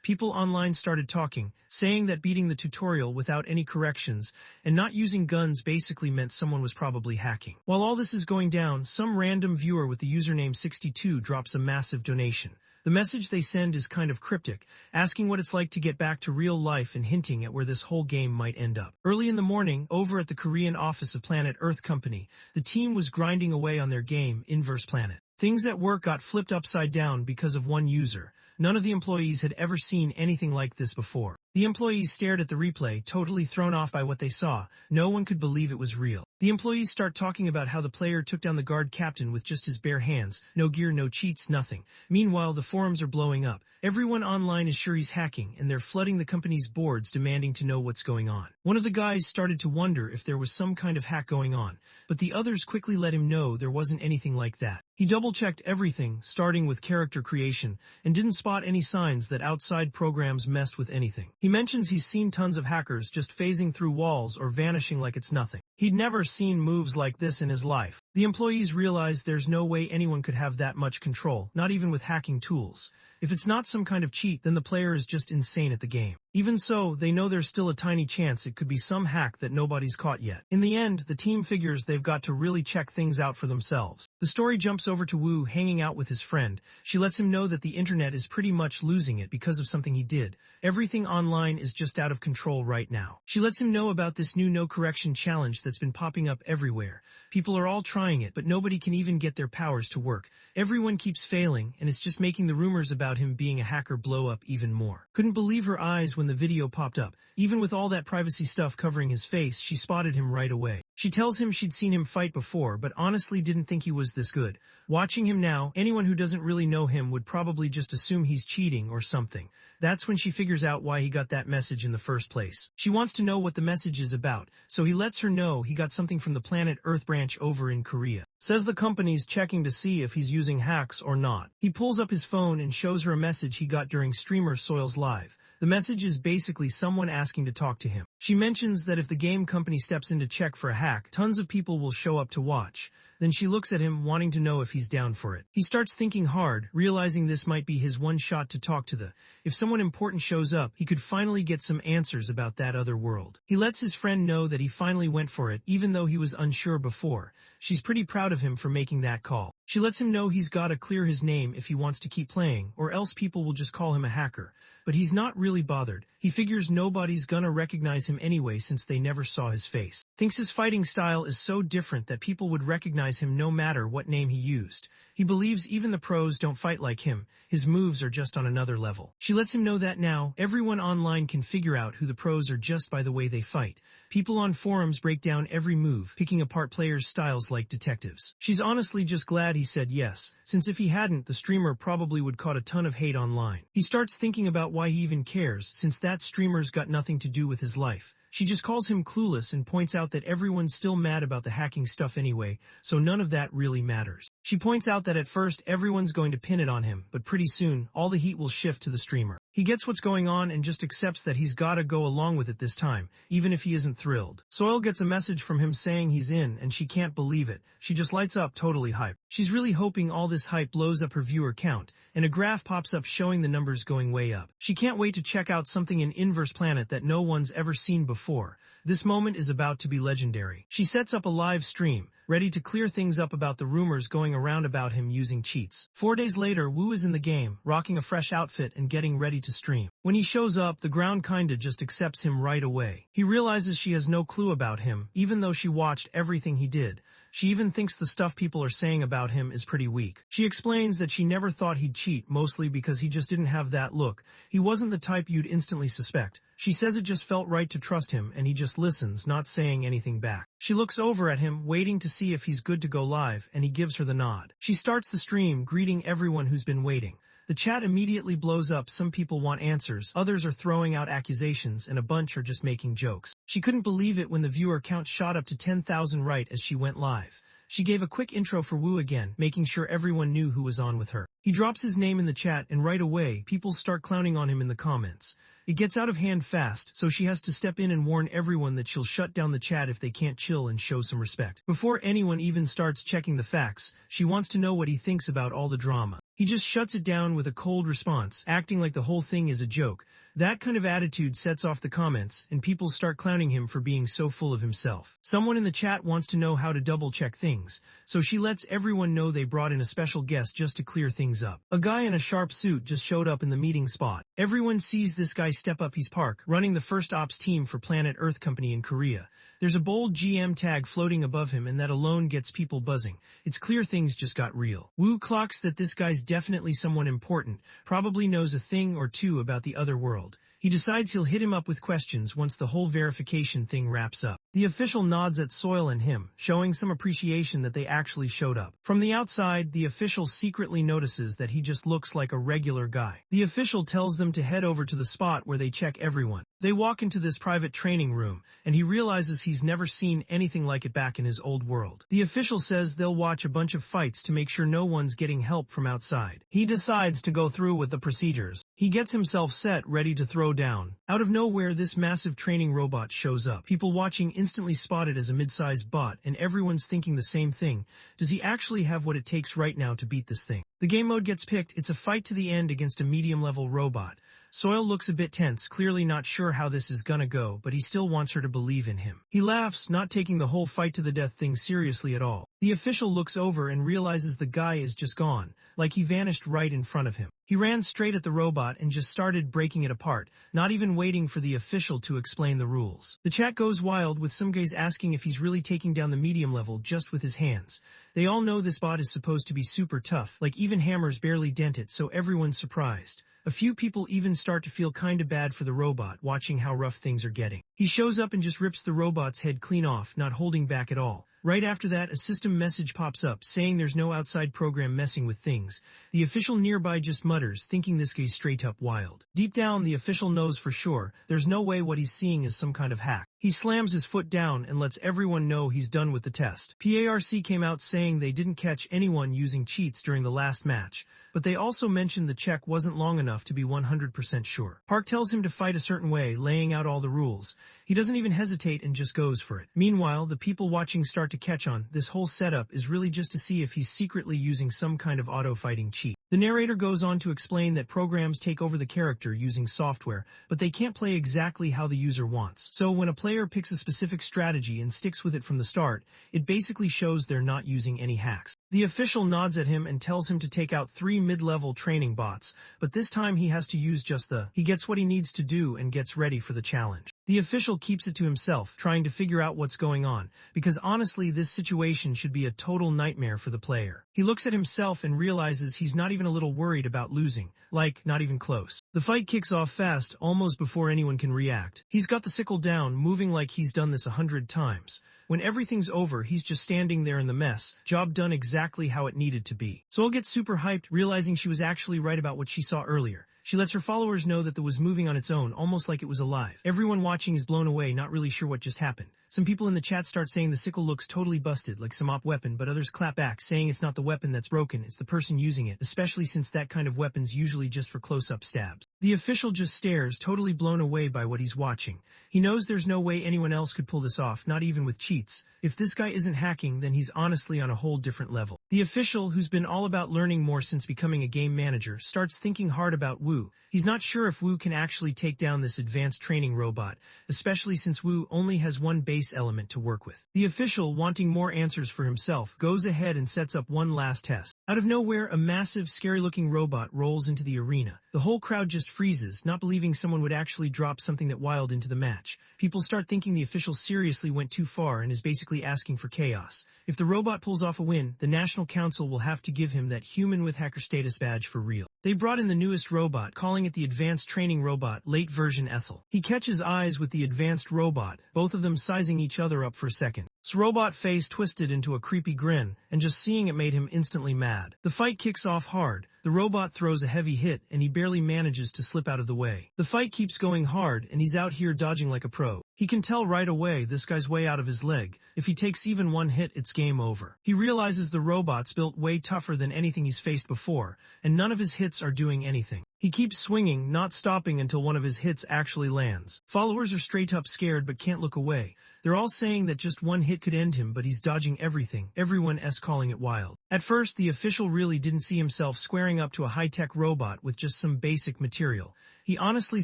People online started talking, saying that beating the tutorial without any corrections and not using guns basically meant someone was probably hacking. While all this is going down, some random viewer with the username 62 drops a massive donation. The message they send is kind of cryptic, asking what it's like to get back to real life and hinting at where this whole game might end up. Early in the morning, over at the Korean office of Planet Earth Company, the team was grinding away on their game, Inverse Planet. Things at work got flipped upside down because of one user. None of the employees had ever seen anything like this before. The employees stared at the replay, totally thrown off by what they saw. No one could believe it was real. The employees start talking about how the player took down the guard captain with just his bare hands. No gear, no cheats, nothing. Meanwhile, the forums are blowing up. Everyone online is sure he's hacking, and they're flooding the company's boards demanding to know what's going on. One of the guys started to wonder if there was some kind of hack going on, but the others quickly let him know there wasn't anything like that. He double-checked everything, starting with character creation, and didn't spot any signs that outside programs messed with anything. He mentions he's seen tons of hackers just phasing through walls or vanishing like it's nothing. He'd never seen moves like this in his life. The employees realized there's no way anyone could have that much control, not even with hacking tools. If it's not some kind of cheat, then the player is just insane at the game. Even so, they know there's still a tiny chance it could be some hack that nobody's caught yet. In the end, the team figures they've got to really check things out for themselves. The story jumps over to Wu hanging out with his friend. She lets him know that the internet is pretty much losing it because of something he did. Everything online is just out of control right now. She lets him know about this new no correction challenge that's been popping up everywhere. People are all trying it, but nobody can even get their powers to work. Everyone keeps failing, and it's just making the rumors about him being a hacker blow up even more. Couldn't believe her eyes when the video popped up. Even with all that privacy stuff covering his face, she spotted him right away. She tells him she'd seen him fight before, but honestly didn't think he was this good. Watching him now, anyone who doesn't really know him would probably just assume he's cheating or something. That's when she figures out why he got that message in the first place. She wants to know what the message is about, so he lets her know he got something from the Planet Earth branch over in Korea. Says the company's checking to see if he's using hacks or not. He pulls up his phone and shows her a message he got during streamer Soil's live. The message is basically someone asking to talk to him. She mentions that if the game company steps in to check for a hack, tons of people will show up to watch. Then she looks at him, wanting to know if he's down for it. He starts thinking hard, realizing this might be his one shot to talk to if someone important shows up, he could finally get some answers about that other world. He lets his friend know that he finally went for it, even though he was unsure before. She's pretty proud of him for making that call. She lets him know he's gotta clear his name if he wants to keep playing, or else people will just call him a hacker. But he's not really bothered. He figures nobody's gonna recognize him anyway since they never saw his face. Thinks his fighting style is so different that people would recognize him no matter what name he used. He believes even the pros don't fight like him. His moves are just on another level. She lets him know that now, everyone online can figure out who the pros are just by the way they fight. People on forums break down every move, picking apart players' styles like detectives. She's honestly just glad he said yes, since if he hadn't, the streamer probably would caught a ton of hate online. He starts thinking about why he even cares, since that streamer's got nothing to do with his life. She just calls him clueless and points out that everyone's still mad about the hacking stuff anyway, so none of that really matters. She points out that at first everyone's going to pin it on him, but pretty soon, all the heat will shift to the streamer. He gets what's going on and just accepts that he's gotta go along with it this time, even if he isn't thrilled. Soil gets a message from him saying he's in, and she can't believe it. She just lights up, totally hyped. She's really hoping all this hype blows up her viewer count, and a graph pops up showing the numbers going way up. She can't wait to check out something in Inverse Planet that no one's ever seen before. This moment is about to be legendary. She sets up a live stream, ready to clear things up about the rumors going around about him using cheats. 4 days later, Wu is in the game, rocking a fresh outfit and getting ready to stream. When he shows up, the ground kinda just accepts him right away. He realizes she has no clue about him, even though she watched everything he did. She even thinks the stuff people are saying about him is pretty weak. She explains that she never thought he'd cheat, mostly because he just didn't have that look. He wasn't the type you'd instantly suspect. She says it just felt right to trust him, and he just listens, not saying anything back. She looks over at him, waiting to see if he's good to go live, and he gives her the nod. She starts the stream, greeting everyone who's been waiting. The chat immediately blows up. Some people want answers, others are throwing out accusations, and a bunch are just making jokes. She couldn't believe it when the viewer count shot up to 10,000 right as she went live. She gave a quick intro for Wu again, making sure everyone knew who was on with her. He drops his name in the chat and right away, people start clowning on him in the comments. It gets out of hand fast, so she has to step in and warn everyone that she'll shut down the chat if they can't chill and show some respect. Before anyone even starts checking the facts, she wants to know what he thinks about all the drama. He just shuts it down with a cold response, acting like the whole thing is a joke. That kind of attitude sets off the comments, and people start clowning him for being so full of himself. Someone in the chat wants to know how to double-check things, so she lets everyone know they brought in a special guest just to clear things up. A guy in a sharp suit just showed up in the meeting spot. Everyone sees this guy step up. He's Park, running the first ops team for Planet Earth Company in Korea. There's a bold GM tag floating above him, and that alone gets people buzzing. It's clear things just got real. Wu clocks that this guy's definitely someone important, probably knows a thing or two about the other world. He decides he'll hit him up with questions once the whole verification thing wraps up. The official nods at Soil and him, showing some appreciation that they actually showed up. From the outside, the official secretly notices that he just looks like a regular guy. The official tells them to head over to the spot where they check everyone. They walk into this private training room, and he realizes he's never seen anything like it back in his old world. The official says they'll watch a bunch of fights to make sure no one's getting help from outside. He decides to go through with the procedures. He gets himself set, ready to throw down. Out of nowhere, this massive training robot shows up. People watching instantly spot it as a mid-sized bot, and everyone's thinking the same thing. Does he actually have what it takes right now to beat this thing? The game mode gets picked. It's a fight to the end against a medium-level robot. Soil looks a bit tense, clearly not sure how this is gonna go, but he still wants her to believe in him. He laughs, not taking the whole fight to the death thing seriously at all. The official looks over and realizes the guy is just gone, like he vanished right in front of him. He ran straight at the robot and just started breaking it apart, not even waiting for the official to explain the rules. The chat goes wild, with some guys asking if he's really taking down the medium level just with his hands. They all know this bot is supposed to be super tough, like even hammers barely dent it, so everyone's surprised. A few people even start to feel kinda bad for the robot, watching how rough things are getting. He shows up and just rips the robot's head clean off, not holding back at all. Right after that, a system message pops up saying there's no outside program messing with things. The official nearby just mutters, thinking this guy's straight up wild. Deep down, the official knows for sure there's no way what he's seeing is some kind of hack. He slams his foot down and lets everyone know he's done with the test. PARC came out saying they didn't catch anyone using cheats during the last match, but they also mentioned the check wasn't long enough to be 100% sure. Park tells him to fight a certain way, laying out all the rules. He doesn't even hesitate and just goes for it. Meanwhile, the people watching start to catch on. This whole setup is really just to see if he's secretly using some kind of auto-fighting cheat. The narrator goes on to explain that programs take over the character using software, but they can't play exactly how the user wants. So when a player picks a specific strategy and sticks with it from the start, it basically shows they're not using any hacks. The official nods at him and tells him to take out 3 mid-level training bots, but this time he has to use just the. He gets what he needs to do and gets ready for the challenge. The official keeps it to himself, trying to figure out what's going on, because honestly this situation should be a total nightmare for the player. He looks at himself and realizes he's not even a little worried about losing, like, not even close. The fight kicks off fast, almost before anyone can react. He's got the sickle down, moving like he's done this 100 times. When everything's over, he's just standing there in the mess, job done exactly how it needed to be. Soul gets super hyped, realizing she was actually right about what she saw earlier. She lets her followers know that the was moving on its own, almost like it was alive. Everyone watching is blown away, not really sure what just happened. Some people in the chat start saying the sickle looks totally busted, like some op weapon, but others clap back, saying it's not the weapon that's broken, it's the person using it, especially since that kind of weapon's usually just for close-up stabs. The official just stares, totally blown away by what he's watching. He knows there's no way anyone else could pull this off, not even with cheats. If this guy isn't hacking, then he's honestly on a whole different level. The official, who's been all about learning more since becoming a game manager, starts thinking hard about Wu. He's not sure if Wu can actually take down this advanced training robot, especially since Wu only has one base element to work with. The official, wanting more answers for himself, goes ahead and sets up one last test. Out of nowhere, a massive, scary-looking robot rolls into the arena. The whole crowd just freezes, not believing someone would actually drop something that wild into the match. People start thinking the official seriously went too far and is basically asking for chaos. If the robot pulls off a win, the National Council will have to give him that human with hacker status badge for real. They brought in the newest robot, calling it the Advanced Training Robot, late version Ethel. He catches eyes with the advanced robot, both of them sizing each other up for a second. His robot face twisted into a creepy grin, and just seeing it made him instantly mad. The fight kicks off hard. The robot throws a heavy hit, and he barely manages to slip out of the way. The fight keeps going hard, and he's out here dodging like a pro. He can tell right away this guy's way out of his leg. If he takes even one hit, it's game over. He realizes the robot's built way tougher than anything he's faced before, and none of his hits are doing anything. He keeps swinging, not stopping until one of his hits actually lands. Followers are straight up scared but can't look away. They're all saying that just one hit could end him, but he's dodging everything. Everyone's calling it wild. At first, the official really didn't see himself squaring up to a high-tech robot with just some basic material. He honestly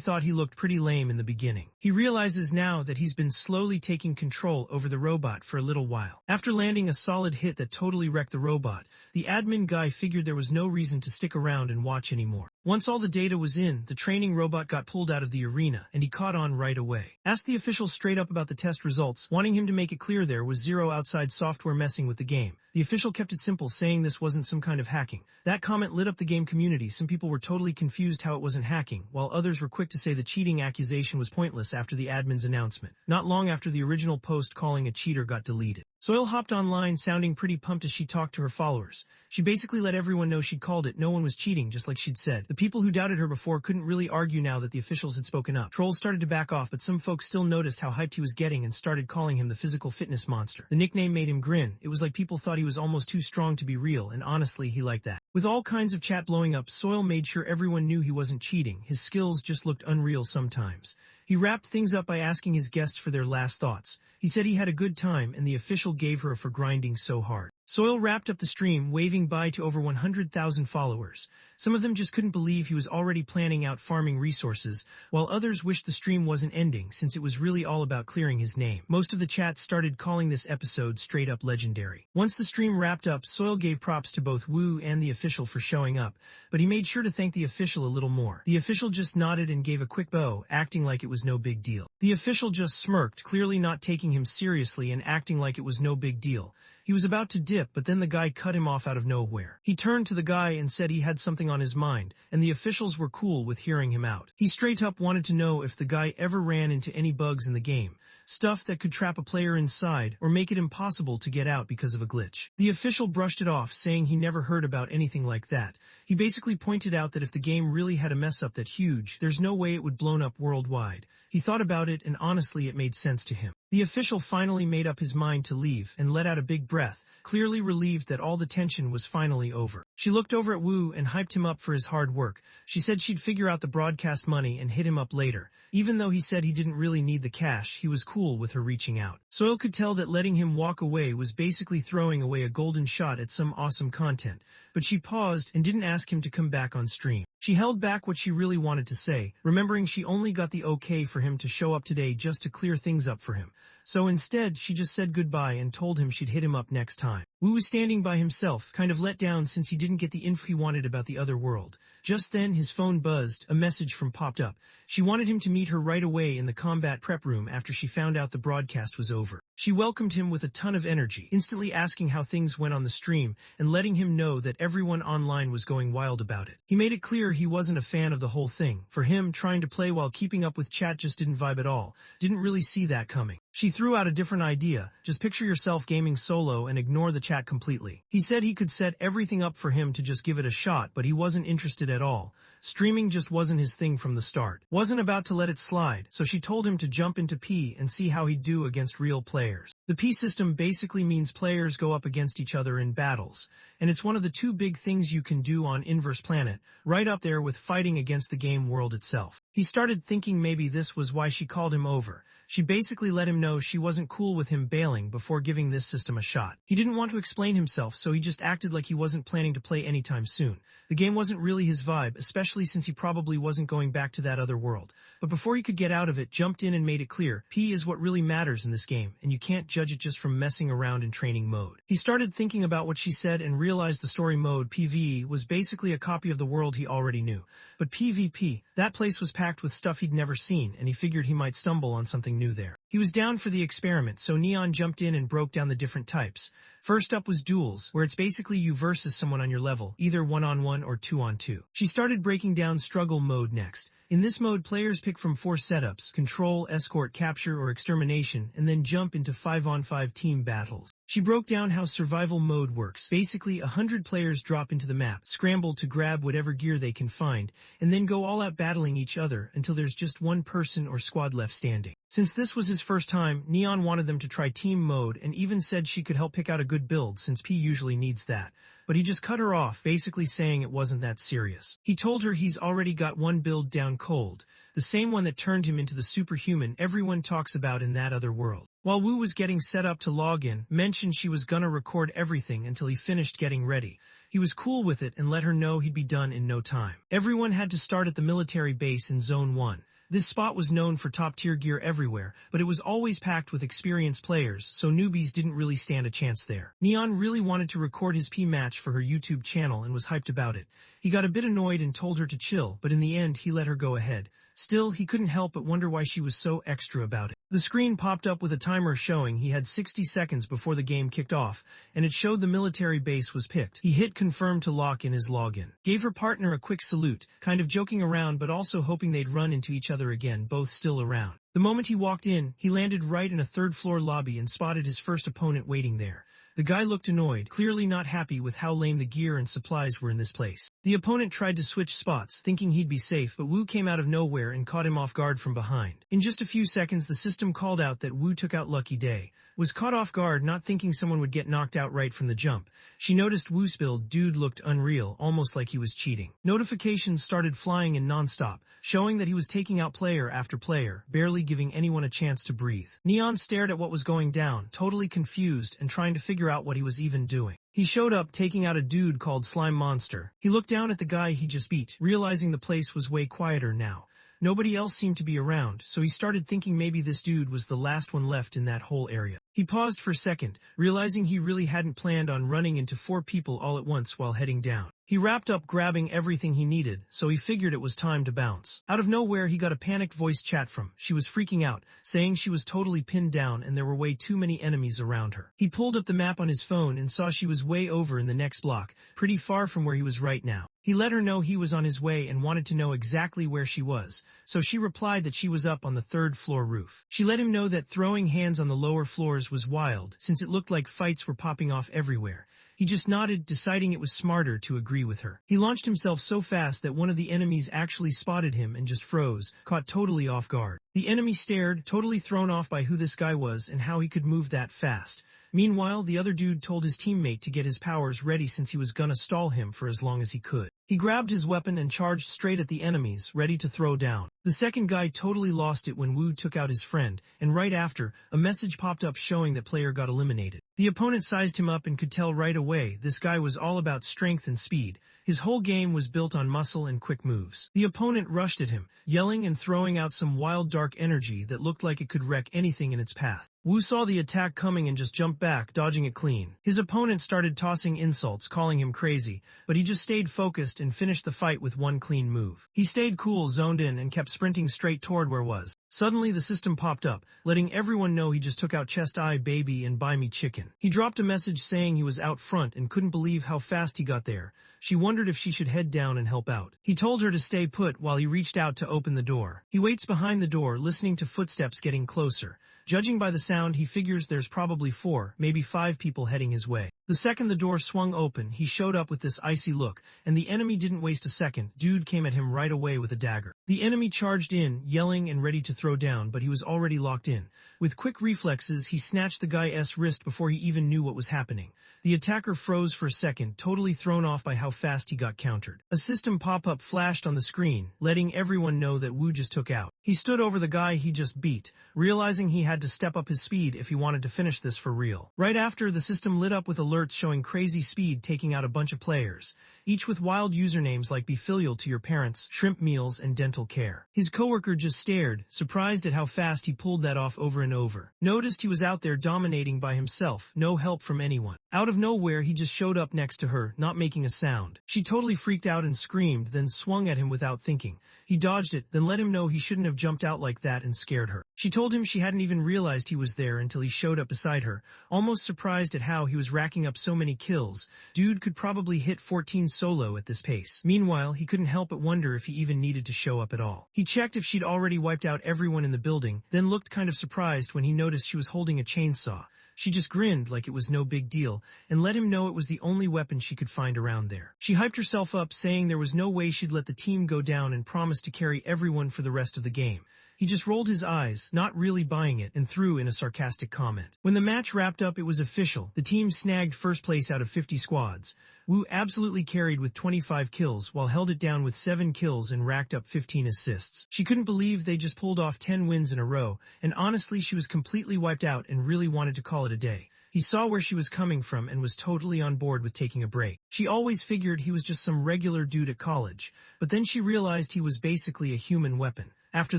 thought he looked pretty lame in the beginning. He realizes now that he's been slowly taking control over the robot for a little while. After landing a solid hit that totally wrecked the robot, the admin guy figured there was no reason to stick around and watch anymore. Once all the data was in, the training robot got pulled out of the arena, and he caught on right away. Asked the official straight up about the test results, wanting him to make it clear there was zero outside software messing with the game. The official kept it simple, saying this wasn't some kind of hacking. That comment lit up the game community. Some people were totally confused how it wasn't hacking, while others were quick to say the cheating accusation was pointless after the admin's announcement. Not long after the original post calling a cheater got deleted. Soil hopped online sounding pretty pumped as she talked to her followers. She basically let everyone know she'd called it. No one was cheating, just like she'd said. The people who doubted her before couldn't really argue now that the officials had spoken up. Trolls started to back off, but some folks still noticed how hyped he was getting and started calling him the physical fitness monster. The nickname made him grin. It was like people thought he was almost too strong to be real, and honestly, he liked that. With all kinds of chat blowing up, Soil made sure everyone knew he wasn't cheating. His skills just looked unreal sometimes. He wrapped things up by asking his guests for their last thoughts. He said he had a good time, and the official gave her for grinding so hard. Soil wrapped up the stream, waving bye to over 100,000 followers. Some of them just couldn't believe he was already planning out farming resources, while others wished the stream wasn't ending since it was really all about clearing his name. Most of the chat started calling this episode straight up legendary. Once the stream wrapped up, Soil gave props to both Wu and the official for showing up, but he made sure to thank the official a little more. The official just nodded and gave a quick bow, acting like it was no big deal. The official just smirked, clearly not taking him seriously and acting like it was no big deal. He was about to dip, but then the guy cut him off out of nowhere. He turned to the guy and said he had something on his mind, and the officials were cool with hearing him out. He straight up wanted to know if the guy ever ran into any bugs in the game, stuff that could trap a player inside or make it impossible to get out because of a glitch. The official brushed it off, saying he never heard about anything like that. He basically pointed out that if the game really had a mess up that huge, there's no way it would blown up worldwide. He thought about it, and honestly it made sense to him. The official finally made up his mind to leave and let out a big breath, clearly relieved that all the tension was finally over. She looked over at Wu and hyped him up for his hard work. She said she'd figure out the broadcast money and hit him up later. Even though he said he didn't really need the cash, he was cool with her reaching out. Soil could tell that letting him walk away was basically throwing away a golden shot at some awesome content, but she paused and didn't ask him to come back on stream. She held back what she really wanted to say, remembering she only got the okay for him to show up today just to clear things up for him. So instead, she just said goodbye and told him she'd hit him up next time. Wu was standing by himself, kind of let down since he didn't get the info he wanted about the other world. Just then, his phone buzzed, a message from popped up. She wanted him to meet her right away in the combat prep room after she found out the broadcast was over. She welcomed him with a ton of energy, instantly asking how things went on the stream and letting him know that everyone online was going wild about it. He made it clear he wasn't a fan of the whole thing. For him, trying to play while keeping up with chat just didn't vibe at all. Didn't really see that coming. She threw out a different idea. Just picture yourself gaming solo and ignore the chat completely. He said he could set everything up for him to just give it a shot, but he wasn't interested at all. Streaming just wasn't his thing from the start. Wasn't about to let it slide, so she told him to jump into P and see how he'd do against real players. The P system basically means players go up against each other in battles, and it's one of the two big things you can do on Inverse Planet, right up there with fighting against the game world itself. He started thinking maybe this was why she called him over. She basically let him know she wasn't cool with him bailing before giving this system a shot. He didn't want to explain himself, so he just acted like he wasn't planning to play anytime soon. The game wasn't really his vibe, especially since he probably wasn't going back to that other world. But before he could get out of it, jumped in and made it clear, P is what really matters in this game, and you can't judge it just from messing around in training mode. He started thinking about what she said and realized the story mode, PvE, was basically a copy of the world he already knew. But PvP, that place was packed with stuff he'd never seen, and he figured he might stumble on something new there. He was down for the experiment, so Neon jumped in and broke down the different types. First up was duels, where it's basically you versus someone on your level, either 1-on-1 or 2-on-2. She started breaking down struggle mode next. In this mode, players pick from 4 setups: control, escort, capture, or extermination, and then jump into 5-on-5 team battles. She broke down how survival mode works. Basically, 100 players drop into the map, scramble to grab whatever gear they can find, and then go all out battling each other until there's just one person or squad left standing. Since this was his first time, Neon wanted them to try team mode and even said she could help pick out a good build since P usually needs that. But he just cut her off, basically saying it wasn't that serious. He told her he's already got one build down cold, the same one that turned him into the superhuman everyone talks about in that other world. While Wu was getting set up to log in, mentioned she was gonna record everything until he finished getting ready. He was cool with it and let her know he'd be done in no time. Everyone had to start at the military base in Zone 1. This spot was known for top-tier gear everywhere, but it was always packed with experienced players, so newbies didn't really stand a chance there. Neon really wanted to record his P match for her YouTube channel and was hyped about it. He got a bit annoyed and told her to chill, but in the end he let her go ahead. Still, he couldn't help but wonder why she was so extra about it. The screen popped up with a timer showing he had 60 seconds before the game kicked off, and it showed the military base was picked. He hit confirm to lock in his login. Gave her partner a quick salute, kind of joking around but also hoping they'd run into each other again, both still around. The moment he walked in, he landed right in a third-floor lobby and spotted his first opponent waiting there. The guy looked annoyed, clearly not happy with how lame the gear and supplies were in this place. The opponent tried to switch spots, thinking he'd be safe, but Wu came out of nowhere and caught him off guard from behind. In just a few seconds, the system called out that Wu took out Lucky Day. Was caught off guard, not thinking someone would get knocked out right from the jump. She noticed Wu's build. Dude looked unreal, almost like he was cheating. Notifications started flying in non-stop, showing that he was taking out player after player, barely giving anyone a chance to breathe. Neon stared at what was going down, totally confused and trying to figure out what he was even doing. He showed up taking out a dude called Slime Monster. He looked down at the guy he just beat, realizing the place was way quieter now. Nobody else seemed to be around, so he started thinking maybe this dude was the last one left in that whole area. He paused for a second, realizing he really hadn't planned on running into 4 people all at once while heading down. He wrapped up grabbing everything he needed, so he figured it was time to bounce. Out of nowhere, he got a panicked voice chat from. She was freaking out, saying she was totally pinned down and there were way too many enemies around her. He pulled up the map on his phone and saw she was way over in the next block, pretty far from where he was right now. He let her know he was on his way and wanted to know exactly where she was, so she replied that she was up on the 3rd floor roof. She let him know that throwing hands on the lower floors was wild, since it looked like fights were popping off everywhere. He just nodded, deciding it was smarter to agree with her. He launched himself so fast that one of the enemies actually spotted him and just froze, caught totally off guard. The enemy stared, totally thrown off by who this guy was and how he could move that fast. Meanwhile, the other dude told his teammate to get his powers ready since he was gonna stall him for as long as he could. He grabbed his weapon and charged straight at the enemies, ready to throw down. The second guy totally lost it when Wu took out his friend, and right after, a message popped up showing that player got eliminated. The opponent sized him up and could tell right away this guy was all about strength and speed. His whole game was built on muscle and quick moves. The opponent rushed at him, yelling and throwing out some wild dark energy that looked like it could wreck anything in its path. Wu saw the attack coming and just jumped back, dodging it clean. His opponent started tossing insults, calling him crazy, but he just stayed focused and finished the fight with one clean move. He stayed cool, zoned in, and kept sprinting straight toward where was. Suddenly the system popped up, letting everyone know he just took out Chest Eye Baby and Buy Me Chicken. He dropped a message saying he was out front and couldn't believe how fast he got there. She wondered if she should head down and help out. He told her to stay put while he reached out to open the door. He waits behind the door, listening to footsteps getting closer. Judging by the sound, he figures there's probably 4, maybe 5 people heading his way. The second the door swung open, he showed up with this icy look, and the enemy didn't waste a second. Dude came at him right away with a dagger. The enemy charged in, yelling and ready to throw down, but he was already locked in. With quick reflexes, he snatched the guy's wrist before he even knew what was happening. The attacker froze for a second, totally thrown off by how fast he got countered. A system pop-up flashed on the screen, letting everyone know that Wu just took out. He stood over the guy he just beat, realizing he had to step up his speed if he wanted to finish this for real. Right after, the system lit up with alerts showing crazy speed taking out a bunch of players, each with wild usernames like Be Filial to Your Parents, Shrimp Meals, and Dental Care. His coworker just stared, surprised at how fast he pulled that off over and over. Noticed he was out there dominating by himself, no help from anyone. Out of nowhere, he just showed up next to her, not making a sound. She totally freaked out and screamed, then swung at him without thinking. He dodged it, then let him know he shouldn't have jumped out like that and scared her. She told him she hadn't even realized he was there until he showed up beside her, almost surprised at how he was racking up so many kills. Dude could probably hit 14 solo at this pace. Meanwhile, he couldn't help but wonder if he even needed to show up at all. He checked if she'd already wiped out everyone in the building, then looked kind of surprised when he noticed she was holding a chainsaw. She just grinned like it was no big deal and let him know it was the only weapon she could find around there. She hyped herself up, saying there was no way she'd let the team go down and promised to carry everyone for the rest of the game. He just rolled his eyes, not really buying it, and threw in a sarcastic comment. When the match wrapped up, it was official. The team snagged first place out of 50 squads. Wu absolutely carried with 25 kills, while held it down with 7 kills and racked up 15 assists. She couldn't believe they just pulled off 10 wins in a row, and honestly she was completely wiped out and really wanted to call it a day. He saw where she was coming from and was totally on board with taking a break. She always figured he was just some regular dude at college, but then she realized he was basically a human weapon. After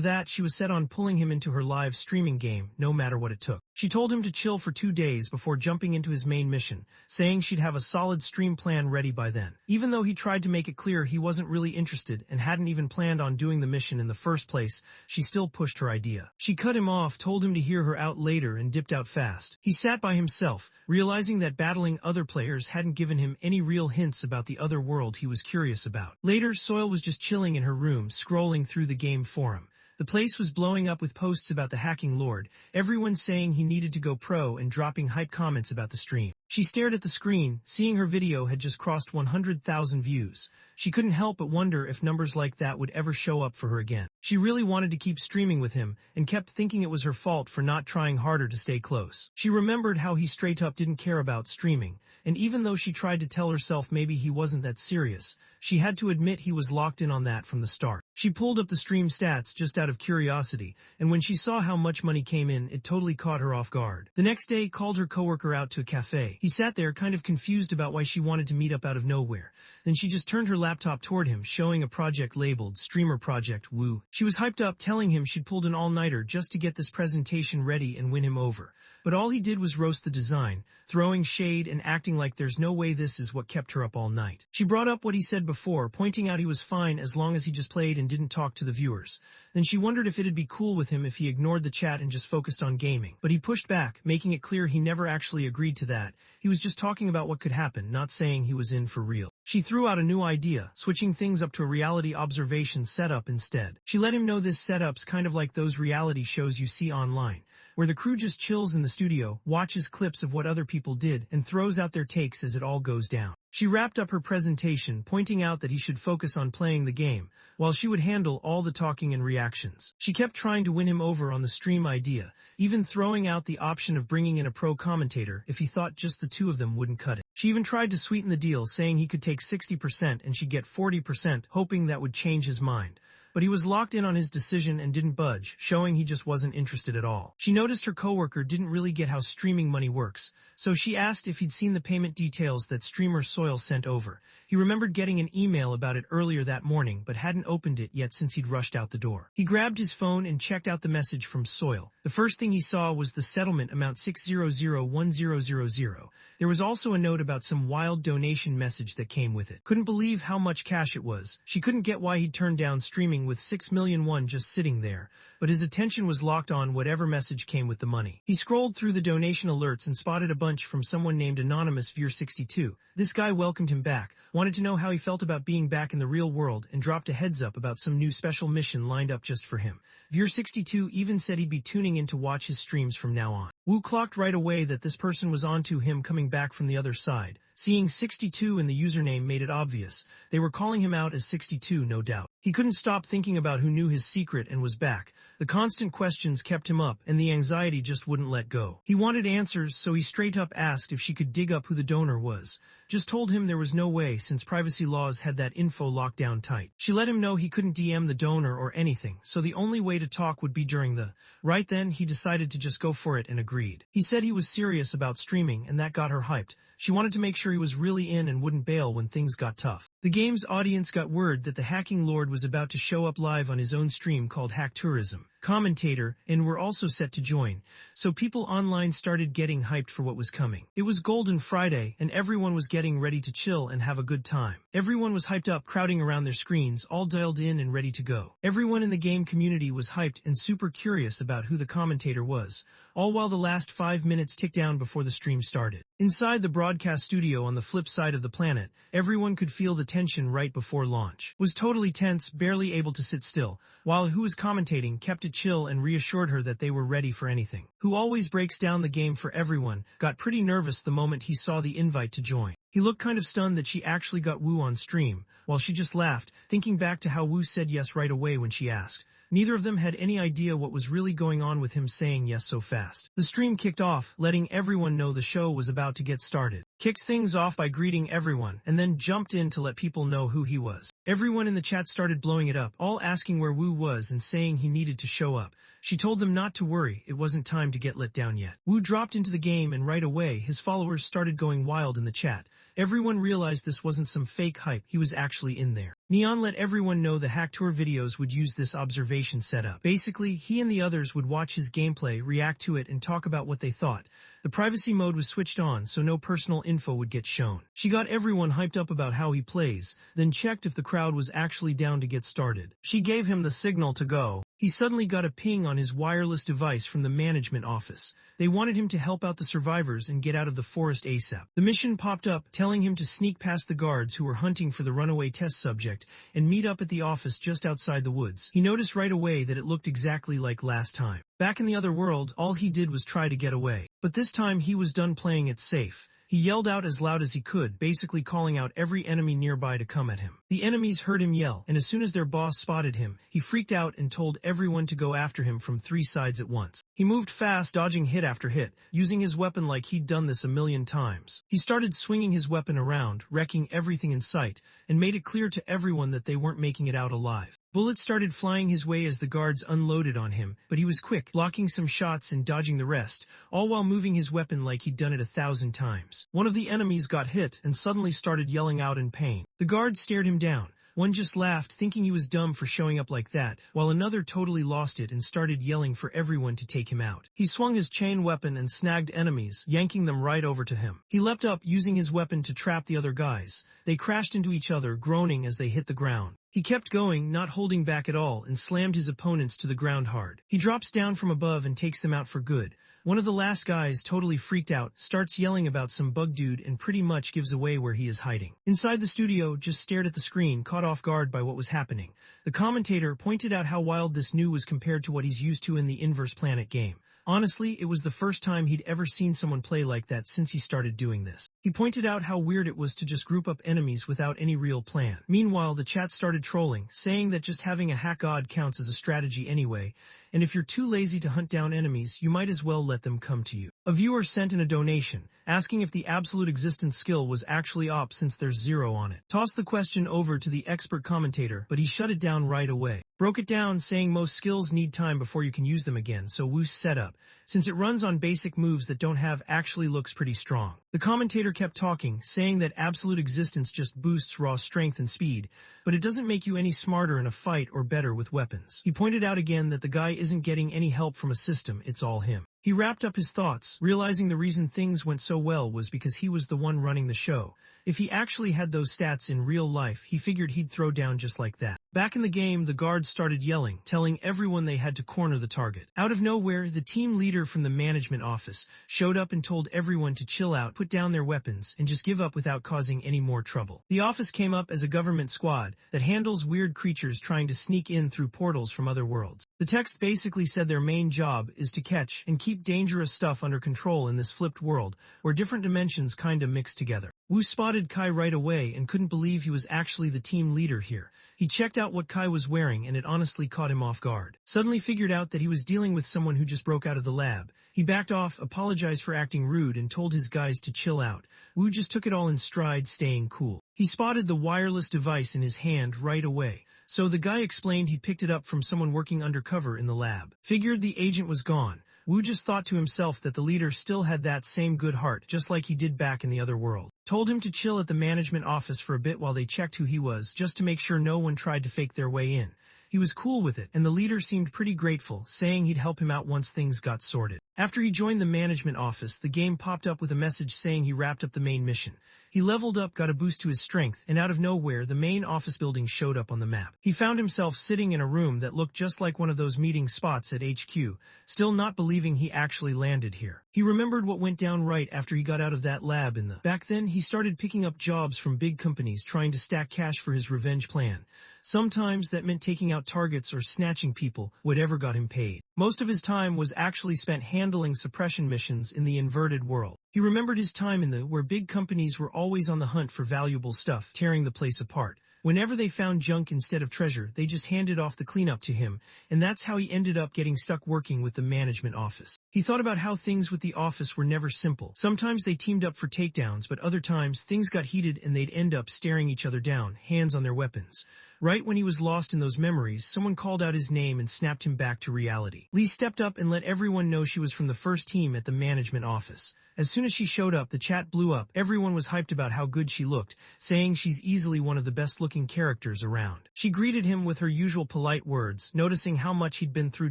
that, she was set on pulling him into her live streaming game, no matter what it took. She told him to chill for 2 days before jumping into his main mission, saying she'd have a solid stream plan ready by then. Even though he tried to make it clear he wasn't really interested and hadn't even planned on doing the mission in the first place, she still pushed her idea. She cut him off, told him to hear her out later, and dipped out fast. He sat by himself, realizing that battling other players hadn't given him any real hints about the other world he was curious about. Later, Soil was just chilling in her room, scrolling through the game forum. The place was blowing up with posts about the hacking lord, everyone saying he needed to go pro and dropping hype comments about the stream. She stared at the screen, seeing her video had just crossed 100,000 views. She couldn't help but wonder if numbers like that would ever show up for her again. She really wanted to keep streaming with him, and kept thinking it was her fault for not trying harder to stay close. She remembered how he straight up didn't care about streaming, and even though she tried to tell herself maybe he wasn't that serious, she had to admit he was locked in on that from the start. She pulled up the stream stats just out of curiosity, and when she saw how much money came in, it totally caught her off guard. The next day, called her coworker out to a cafe. He sat there kind of confused about why she wanted to meet up out of nowhere. Then she just turned her laptop toward him, showing a project labeled Streamer Project Woo. She was hyped up, telling him she'd pulled an all-nighter just to get this presentation ready and win him over. But all he did was roast the design, throwing shade and acting like there's no way this is what kept her up all night. She brought up what he said before, pointing out he was fine as long as he just played and didn't talk to the viewers. Then she wondered if it'd be cool with him if he ignored the chat and just focused on gaming. But he pushed back, making it clear he never actually agreed to that. He was just talking about what could happen, not saying he was in for real. She threw out a new idea, switching things up to a reality observation setup instead. She let him know this setup's kind of like those reality shows you see online, where the crew just chills in the studio, watches clips of what other people did, and throws out their takes as it all goes down. She wrapped up her presentation, pointing out that he should focus on playing the game, while she would handle all the talking and reactions. She kept trying to win him over on the stream idea, even throwing out the option of bringing in a pro commentator if he thought just the two of them wouldn't cut it. She even tried to sweeten the deal, saying he could take 60% and she'd get 40%, hoping that would change his mind. But he was locked in on his decision and didn't budge, showing he just wasn't interested at all. She noticed her coworker didn't really get how streaming money works, so she asked if he'd seen the payment details that streamer Soil sent over. He remembered getting an email about it earlier that morning, but hadn't opened it yet since he'd rushed out the door. He grabbed his phone and checked out the message from Soil. The first thing he saw was the settlement amount 6001000. There was also a note about some wild donation message that came with it. Couldn't believe how much cash it was. She couldn't get why he'd turned down streaming with 6 million won just sitting there, but his attention was locked on whatever message came with the money. He scrolled through the donation alerts and spotted a bunch from someone named Anonymous Veer62. This guy welcomed him back, wanted to know how he felt about being back in the real world, and dropped a heads up about some new special mission lined up just for him. Veer62 even said he'd be tuning in to watch his streams from now on. Wu clocked right away that this person was onto him coming back from the other side. Seeing 62 in the username made it obvious. They were calling him out as 62, no doubt. He couldn't stop thinking about who knew his secret and was back. The constant questions kept him up, and the anxiety just wouldn't let go. He wanted answers, so he straight up asked if she could dig up who the donor was. Just told him there was no way, since privacy laws had that info locked down tight. She let him know he couldn't DM the donor or anything, so the only way to talk would be during the... Right then, he decided to just go for it and agreed. He said he was serious about streaming, and that got her hyped. She wanted to make sure he was really in and wouldn't bail when things got tough. The game's audience got word that the hacking lord was about to show up live on his own stream called Hack Tourism. commentator, and were also set to join, so people online started getting hyped for what was coming. It was Golden Friday, and everyone was getting ready to chill and have a good time. Everyone was hyped up, crowding around their screens, all dialed in and ready to go. Everyone in the game community was hyped and super curious about who the commentator was, all while the last 5 minutes ticked down before the stream started. Inside the broadcast studio on the flip side of the planet, everyone could feel the tension right before launch. Was totally tense, barely able to sit still, while who was commentating kept it chill and reassured her that they were ready for anything. Who always breaks down the game for everyone, got pretty nervous the moment he saw the invite to join. He looked kind of stunned that she actually got Wu on stream, while she just laughed, thinking back to how Wu said yes right away when she asked. Neither of them had any idea what was really going on with him saying yes so fast. The stream kicked off, letting everyone know the show was about to get started. Kicked things off by greeting everyone, and then jumped in to let people know who he was. Everyone in the chat started blowing it up, all asking where Wu was and saying he needed to show up. She told them not to worry, it wasn't time to get let down yet. Wu dropped into the game and right away his followers started going wild in the chat. Everyone realized this wasn't some fake hype, he was actually in there. Neon let everyone know the Hack Tour videos would use this observation setup. Basically, he and the others would watch his gameplay, react to it, and talk about what they thought. The privacy mode was switched on, so no personal info would get shown. She got everyone hyped up about how he plays, then checked if the crowd was actually down to get started. She gave him the signal to go. He suddenly got a ping on his wireless device from the management office. They wanted him to help out the survivors and get out of the forest ASAP. The mission popped up, telling him to sneak past the guards who were hunting for the runaway test subject and meet up at the office just outside the woods. He noticed right away that it looked exactly like last time. Back in the other world, all he did was try to get away. But this time he was done playing it safe. He yelled out as loud as he could, basically calling out every enemy nearby to come at him. The enemies heard him yell, and as soon as their boss spotted him, he freaked out and told everyone to go after him from 3 sides at once. He moved fast, dodging hit after hit, using his weapon like he'd done this a million times. He started swinging his weapon around, wrecking everything in sight, and made it clear to everyone that they weren't making it out alive. Bullets started flying his way as the guards unloaded on him, but he was quick, blocking some shots and dodging the rest, all while moving his weapon like he'd done it 1,000 times. One of the enemies got hit and suddenly started yelling out in pain. The guards stared him down. One just laughed, thinking he was dumb for showing up like that, while another totally lost it and started yelling for everyone to take him out. He swung his chain weapon and snagged enemies, yanking them right over to him. He leapt up, using his weapon to trap the other guys. They crashed into each other, groaning as they hit the ground. He kept going, not holding back at all, and slammed his opponents to the ground hard. He drops down from above and takes them out for good. One of the last guys, totally freaked out, starts yelling about some bug dude and pretty much gives away where he is hiding. Inside the studio, just stared at the screen, caught off guard by what was happening. The commentator pointed out how wild this new was compared to what he's used to in the Inverse Planet game. Honestly, it was the first time he'd ever seen someone play like that since he started doing this. He pointed out how weird it was to just group up enemies without any real plan. Meanwhile, the chat started trolling, saying that just having a hack god counts as a strategy anyway, and if you're too lazy to hunt down enemies, you might as well let them come to you. A viewer sent in a donation, asking if the absolute existence skill was actually op since there's 0 on it. Tossed the question over to the expert commentator, but he shut it down right away. Broke it down, saying most skills need time before you can use them again, so Wu's setup, since it runs on basic moves that don't have, actually looks pretty strong. The commentator kept talking, saying that absolute existence just boosts raw strength and speed, but it doesn't make you any smarter in a fight or better with weapons. He pointed out again that the guy isn't getting any help from a system, it's all him. He wrapped up his thoughts, realizing the reason things went so well was because he was the one running the show. If he actually had those stats in real life, he figured he'd throw down just like that. Back in the game, the guards started yelling, telling everyone they had to corner the target. Out of nowhere, the team leader from the management office showed up and told everyone to chill out, put down their weapons, and just give up without causing any more trouble. The office came up as a government squad that handles weird creatures trying to sneak in through portals from other worlds. The text basically said their main job is to catch and keep dangerous stuff under control in this flipped world where different dimensions kinda mix together. Wu spotted Kai right away and couldn't believe he was actually the team leader here. He checked out what Kai was wearing and it honestly caught him off guard. Suddenly figured out that he was dealing with someone who just broke out of the lab. He backed off, apologized for acting rude, and told his guys to chill out. Wu just took it all in stride, staying cool. He spotted the wireless device in his hand right away. So the guy explained he picked it up from someone working undercover in the lab. Figured the agent was gone. Wu just thought to himself that the leader still had that same good heart, just like he did back in the other world. Told him to chill at the management office for a bit while they checked who he was, just to make sure no one tried to fake their way in. He was cool with it, and the leader seemed pretty grateful, saying he'd help him out once things got sorted. After he joined the management office, the game popped up with a message saying he wrapped up the main mission. He leveled up, got a boost to his strength, and out of nowhere, the main office building showed up on the map. He found himself sitting in a room that looked just like one of those meeting spots at HQ, still not believing he actually landed here. He remembered what went down right after he got out of that lab in the back then. He started picking up jobs from big companies trying to stack cash for his revenge plan. Sometimes that meant taking out targets or snatching people, whatever got him paid. Most of his time was actually spent handling suppression missions in the inverted world. He remembered his time in the where big companies were always on the hunt for valuable stuff, tearing the place apart. Whenever they found junk instead of treasure, they just handed off the cleanup to him, and that's how he ended up getting stuck working with the management office. He thought about how things with the office were never simple. Sometimes they teamed up for takedowns, but other times things got heated and they'd end up staring each other down, hands on their weapons. Right when he was lost in those memories, someone called out his name and snapped him back to reality. Lee stepped up and let everyone know she was from the first team at the management office. As soon as she showed up, the chat blew up. Everyone was hyped about how good she looked, saying she's easily one of the best-looking characters around. She greeted him with her usual polite words, noticing how much he'd been through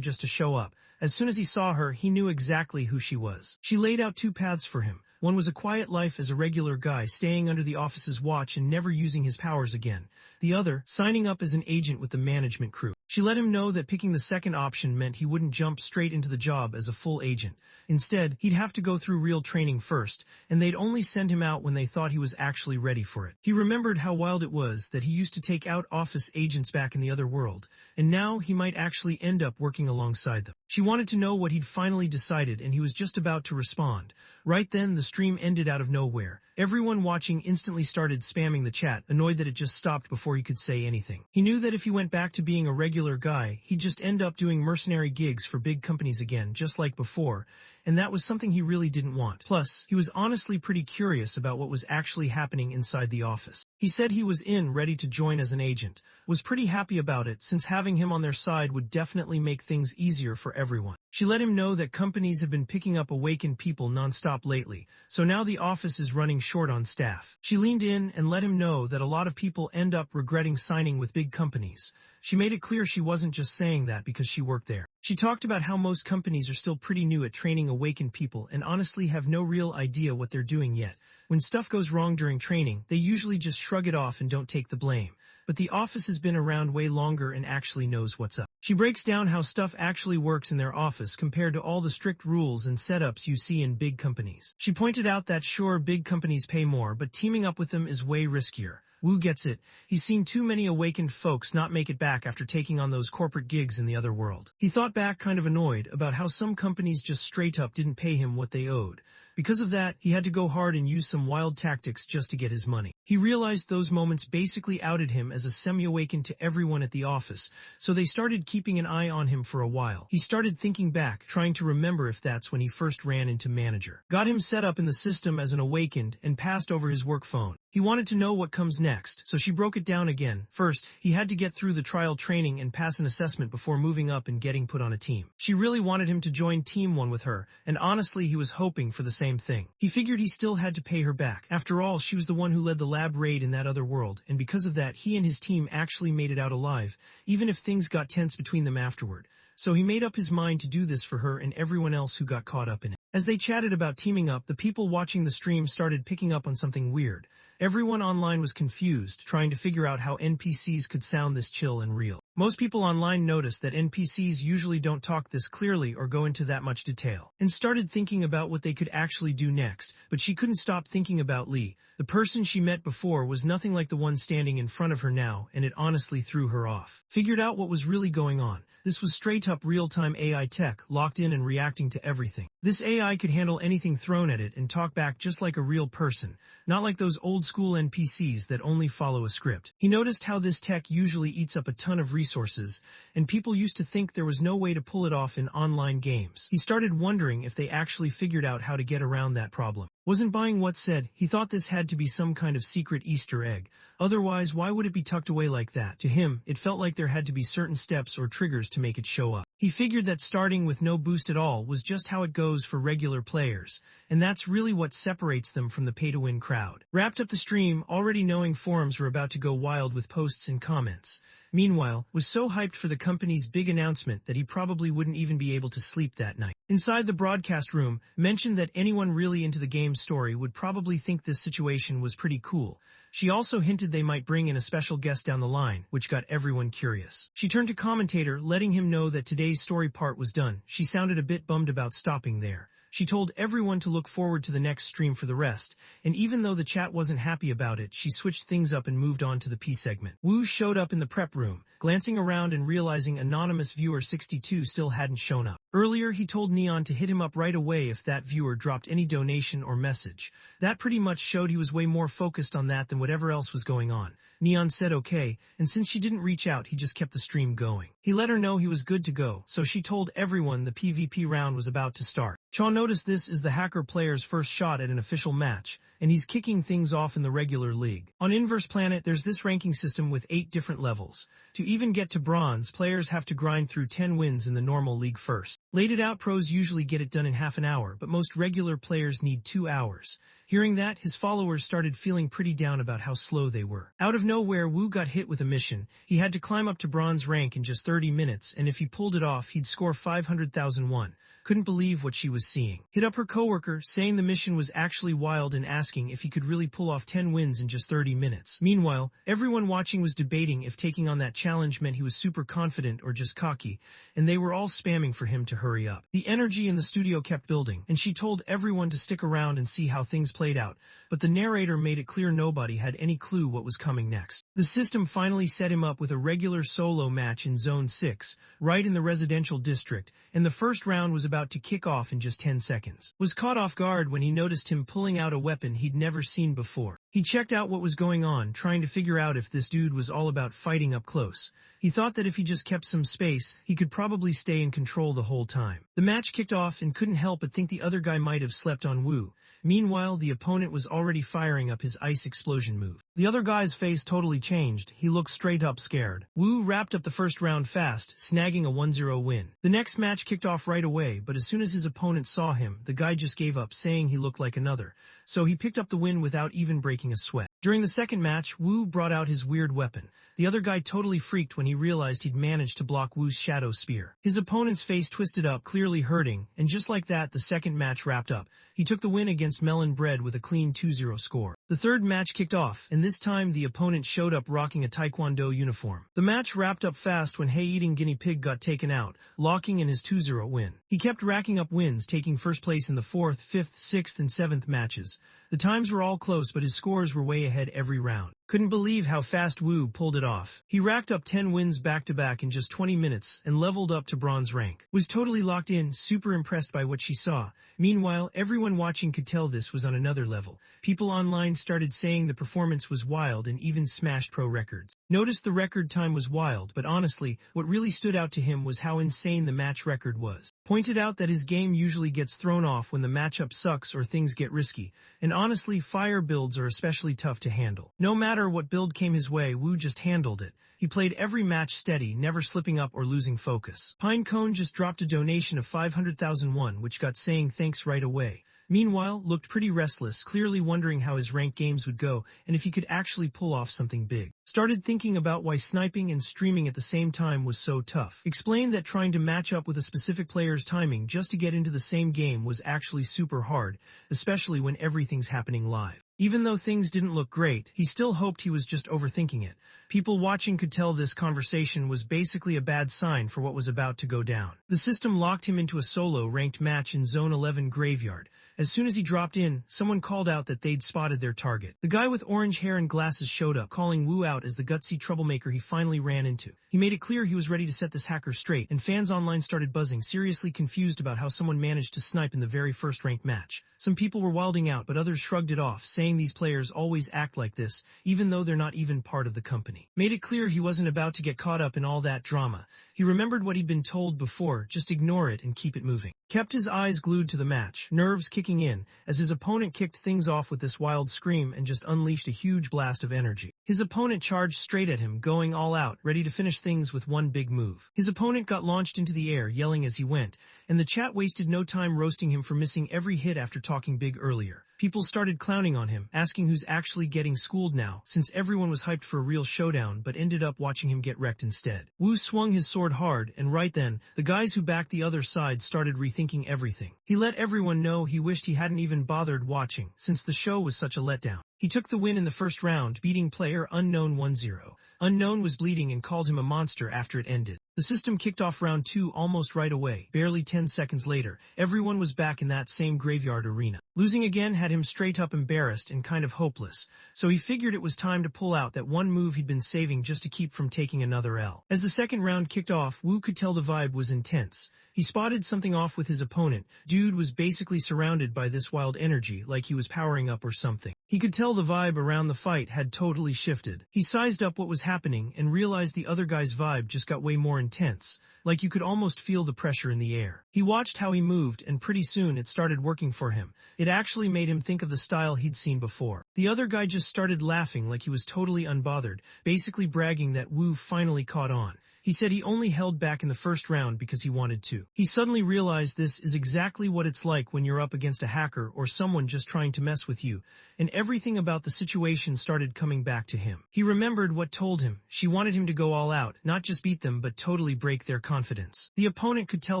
just to show up. As soon as he saw her, he knew exactly who she was. She laid out two paths for him. One was a quiet life as a regular guy, staying under the office's watch and never using his powers again. The other, signing up as an agent with the management crew. She let him know that picking the second option meant he wouldn't jump straight into the job as a full agent. Instead, he'd have to go through real training first, and they'd only send him out when they thought he was actually ready for it. He remembered how wild it was that he used to take out office agents back in the other world, and now he might actually end up working alongside them. She wanted to know what he'd finally decided, and he was just about to respond. Right then, the stream ended out of nowhere. Everyone watching instantly started spamming the chat, annoyed that it just stopped before he could say anything. He knew that if he went back to being a regular guy, he'd just end up doing mercenary gigs for big companies again, just like before, and that was something he really didn't want. Plus, he was honestly pretty curious about what was actually happening inside the office. He said he was ready to join as an agent, was pretty happy about it since having him on their side would definitely make things easier for everyone. She let him know that companies have been picking up awakened people non-stop lately, so now the office is running short on staff. She leaned in and let him know that a lot of people end up regretting signing with big companies. She made it clear she wasn't just saying that because she worked there. She talked about how most companies are still pretty new at training awakened people and honestly have no real idea what they're doing yet. When stuff goes wrong during training, they usually just shrug it off and don't take the blame. But the office has been around way longer and actually knows what's up. She breaks down how stuff actually works in their office compared to all the strict rules and setups you see in big companies. She pointed out that sure, big companies pay more, but teaming up with them is way riskier. Wu gets it. He's seen too many awakened folks not make it back after taking on those corporate gigs in the other world. He thought back, kind of annoyed about how some companies just straight up didn't pay him what they owed. Because of that, he had to go hard and use some wild tactics just to get his money. He realized those moments basically outed him as a semi-awakened to everyone at the office, so they started keeping an eye on him for a while. He started thinking back, trying to remember if that's when he first ran into manager. Got him set up in the system as an awakened and passed over his work phone. He wanted to know what comes next, so she broke it down again. First, he had to get through the trial training and pass an assessment before moving up and getting put on a team. She really wanted him to join Team 1 with her, and honestly he was hoping for the same thing. He figured he still had to pay her back. After all, she was the one who led the lab raid in that other world, and because of that, he and his team actually made it out alive, even if things got tense between them afterward. So he made up his mind to do this for her and everyone else who got caught up in it. As they chatted about teaming up, the people watching the stream started picking up on something weird. Everyone online was confused, trying to figure out how NPCs could sound this chill and real. Most people online noticed that NPCs usually don't talk this clearly or go into that much detail, and started thinking about what they could actually do next, but she couldn't stop thinking about Lee. The person she met before was nothing like the one standing in front of her now, and it honestly threw her off. Figured out what was really going on. This was straight-up real-time AI tech, locked in and reacting to everything. This AI could handle anything thrown at it and talk back just like a real person, not like those old-school NPCs that only follow a script. He noticed how this tech usually eats up a ton of resources, and people used to think there was no way to pull it off in online games. He started wondering if they actually figured out how to get around that problem. Wasn't buying what said. He thought this had to be some kind of secret Easter egg. Otherwise, why would it be tucked away like that? To him, it felt like there had to be certain steps or triggers to make it show up. He figured that starting with no boost at all was just how it goes for regular players, and that's really what separates them from the pay-to-win crowd. Wrapped up the stream, already knowing forums were about to go wild with posts and comments. Meanwhile, was so hyped for the company's big announcement that he probably wouldn't even be able to sleep that night. Inside the broadcast room, mentioned that anyone really into the game's story would probably think this situation was pretty cool. She also hinted they might bring in a special guest down the line, which got everyone curious. She turned to commentator, letting him know that today's story part was done. She sounded a bit bummed about stopping there. She told everyone to look forward to the next stream for the rest, and even though the chat wasn't happy about it, she switched things up and moved on to the P segment. Wu showed up in the prep room, glancing around and realizing anonymous viewer 62 still hadn't shown up. Earlier, he told Neon to hit him up right away if that viewer dropped any donation or message. That pretty much showed he was way more focused on that than whatever else was going on. Neon said okay, and since she didn't reach out, he just kept the stream going. He let her know he was good to go, so she told everyone the PvP round was about to start. Cha noticed this is the hacker player's first shot at an official match, and he's kicking things off in the regular league. On Inverse Planet, there's this ranking system with 8 different levels. To even get to bronze, players have to grind through 10 wins in the normal league first. Lated out pros usually get it done in half an hour, but most regular players need 2 hours. Hearing that, his followers started feeling pretty down about how slow they were. Out of nowhere, Wu got hit with a mission. He had to climb up to bronze rank in just 30 minutes, and if he pulled it off, he'd score 500,000 won. Couldn't believe what she was seeing. Hit up her coworker, saying the mission was actually wild and asking if he could really pull off 10 wins in just 30 minutes. Meanwhile, everyone watching was debating if taking on that challenge meant he was super confident or just cocky, and they were all spamming for him to hurry up. The energy in the studio kept building, and she told everyone to stick around and see how things played out, but the narrator made it clear nobody had any clue what was coming next. The system finally set him up with a regular solo match in Zone 6, right in the residential district, and the first round was about to kick off in just 10 seconds. Was caught off guard when he noticed him pulling out a weapon he'd never seen before. He checked out what was going on, trying to figure out if this dude was all about fighting up close. He thought that if he just kept some space, he could probably stay in control the whole time. The match kicked off and couldn't help but think the other guy might have slept on Wu. Meanwhile, the opponent was already firing up his ice explosion move. The other guy's face totally changed. He looked straight up scared. Wu wrapped up the first round fast, snagging a 1-0 win. The next match kicked off right away, but as soon as his opponent saw him, the guy just gave up, saying he looked like another. So he picked up the win without even breaking a sweat. During the second match, Wu brought out his weird weapon. The other guy totally freaked when he realized he'd managed to block Wu's shadow spear. His opponent's face twisted up, clearly hurting, and just like that, the second match wrapped up. He took the win against Melon Bread with a clean 2-0 score. The third match kicked off, and this time the opponent showed up rocking a Taekwondo uniform. The match wrapped up fast when Hay-Eating Guinea Pig got taken out, locking in his 2-0 win. He kept racking up wins, taking first place in the 4th, 5th, 6th, and 7th matches. The times were all close, but his scores were way ahead every round. Couldn't believe how fast Wu pulled it off. He racked up 10 wins back-to-back in just 20 minutes and leveled up to bronze rank. Was totally locked in, super impressed by what she saw. Meanwhile, everyone watching could tell this was on another level. People online started saying the performance was wild and even smashed pro records. Noticed the record time was wild, but honestly, what really stood out to him was how insane the match record was. Pointed out that his game usually gets thrown off when the matchup sucks or things get risky, and honestly, fire builds are especially tough to handle. No matter what build came his way, Wu just handled it. He played every match steady, never slipping up or losing focus. Pinecone just dropped a donation of 500,000 won, which got saying thanks right away. Meanwhile, looked pretty restless, clearly wondering how his ranked games would go and if he could actually pull off something big. Started thinking about why sniping and streaming at the same time was so tough. Explained that trying to match up with a specific player's timing just to get into the same game was actually super hard, especially when everything's happening live. Even though things didn't look great, he still hoped he was just overthinking it. People watching could tell this conversation was basically a bad sign for what was about to go down. The system locked him into a solo ranked match in Zone 11 Graveyard. As soon as he dropped in, someone called out that they'd spotted their target. The guy with orange hair and glasses showed up, calling Wu out as the gutsy troublemaker he finally ran into. He made it clear he was ready to set this hacker straight, and fans online started buzzing, seriously confused about how someone managed to snipe in the very first ranked match. Some people were wilding out, but others shrugged it off, saying these players always act like this, even though they're not even part of the company. Made it clear he wasn't about to get caught up in all that drama. He remembered what he'd been told before, just ignore it and keep it moving. Kept his eyes glued to the match, nerves kicking in, as his opponent kicked things off with this wild scream and just unleashed a huge blast of energy. His opponent charged straight at him, going all out, ready to finish things with one big move. His opponent got launched into the air, yelling as he went, and the chat wasted no time roasting him for missing every hit after talking big earlier. People started clowning on him, asking who's actually getting schooled now, since everyone was hyped for a real showdown but ended up watching him get wrecked instead. Wu swung his sword hard, and right then, the guys who backed the other side started rethinking everything. He let everyone know he wished he hadn't even bothered watching, since the show was such a letdown. He took the win in the first round, beating player Unknown 1-0. Unknown was bleeding and called him a monster after it ended. The system kicked off round 2 almost right away. Barely 10 seconds later, everyone was back in that same graveyard arena. Losing again had him straight up embarrassed and kind of hopeless, so he figured it was time to pull out that one move he'd been saving just to keep from taking another L. As the second round kicked off, Wu could tell the vibe was intense. He spotted something off with his opponent. Dude was basically surrounded by this wild energy, like he was powering up or something. He could tell the vibe around the fight had totally shifted. He sized up what was happening and realized the other guy's vibe just got way more intense, like you could almost feel the pressure in the air. He watched how he moved, and pretty soon it started working for him. It actually made him think of the style he'd seen before. The other guy just started laughing like he was totally unbothered, basically bragging that Wu finally caught on. He said he only held back in the first round because he wanted to. He suddenly realized this is exactly what it's like when you're up against a hacker or someone just trying to mess with you, and everything about the situation started coming back to him. He remembered what told him. She wanted him to go all out, not just beat them but totally break their confidence. The opponent could tell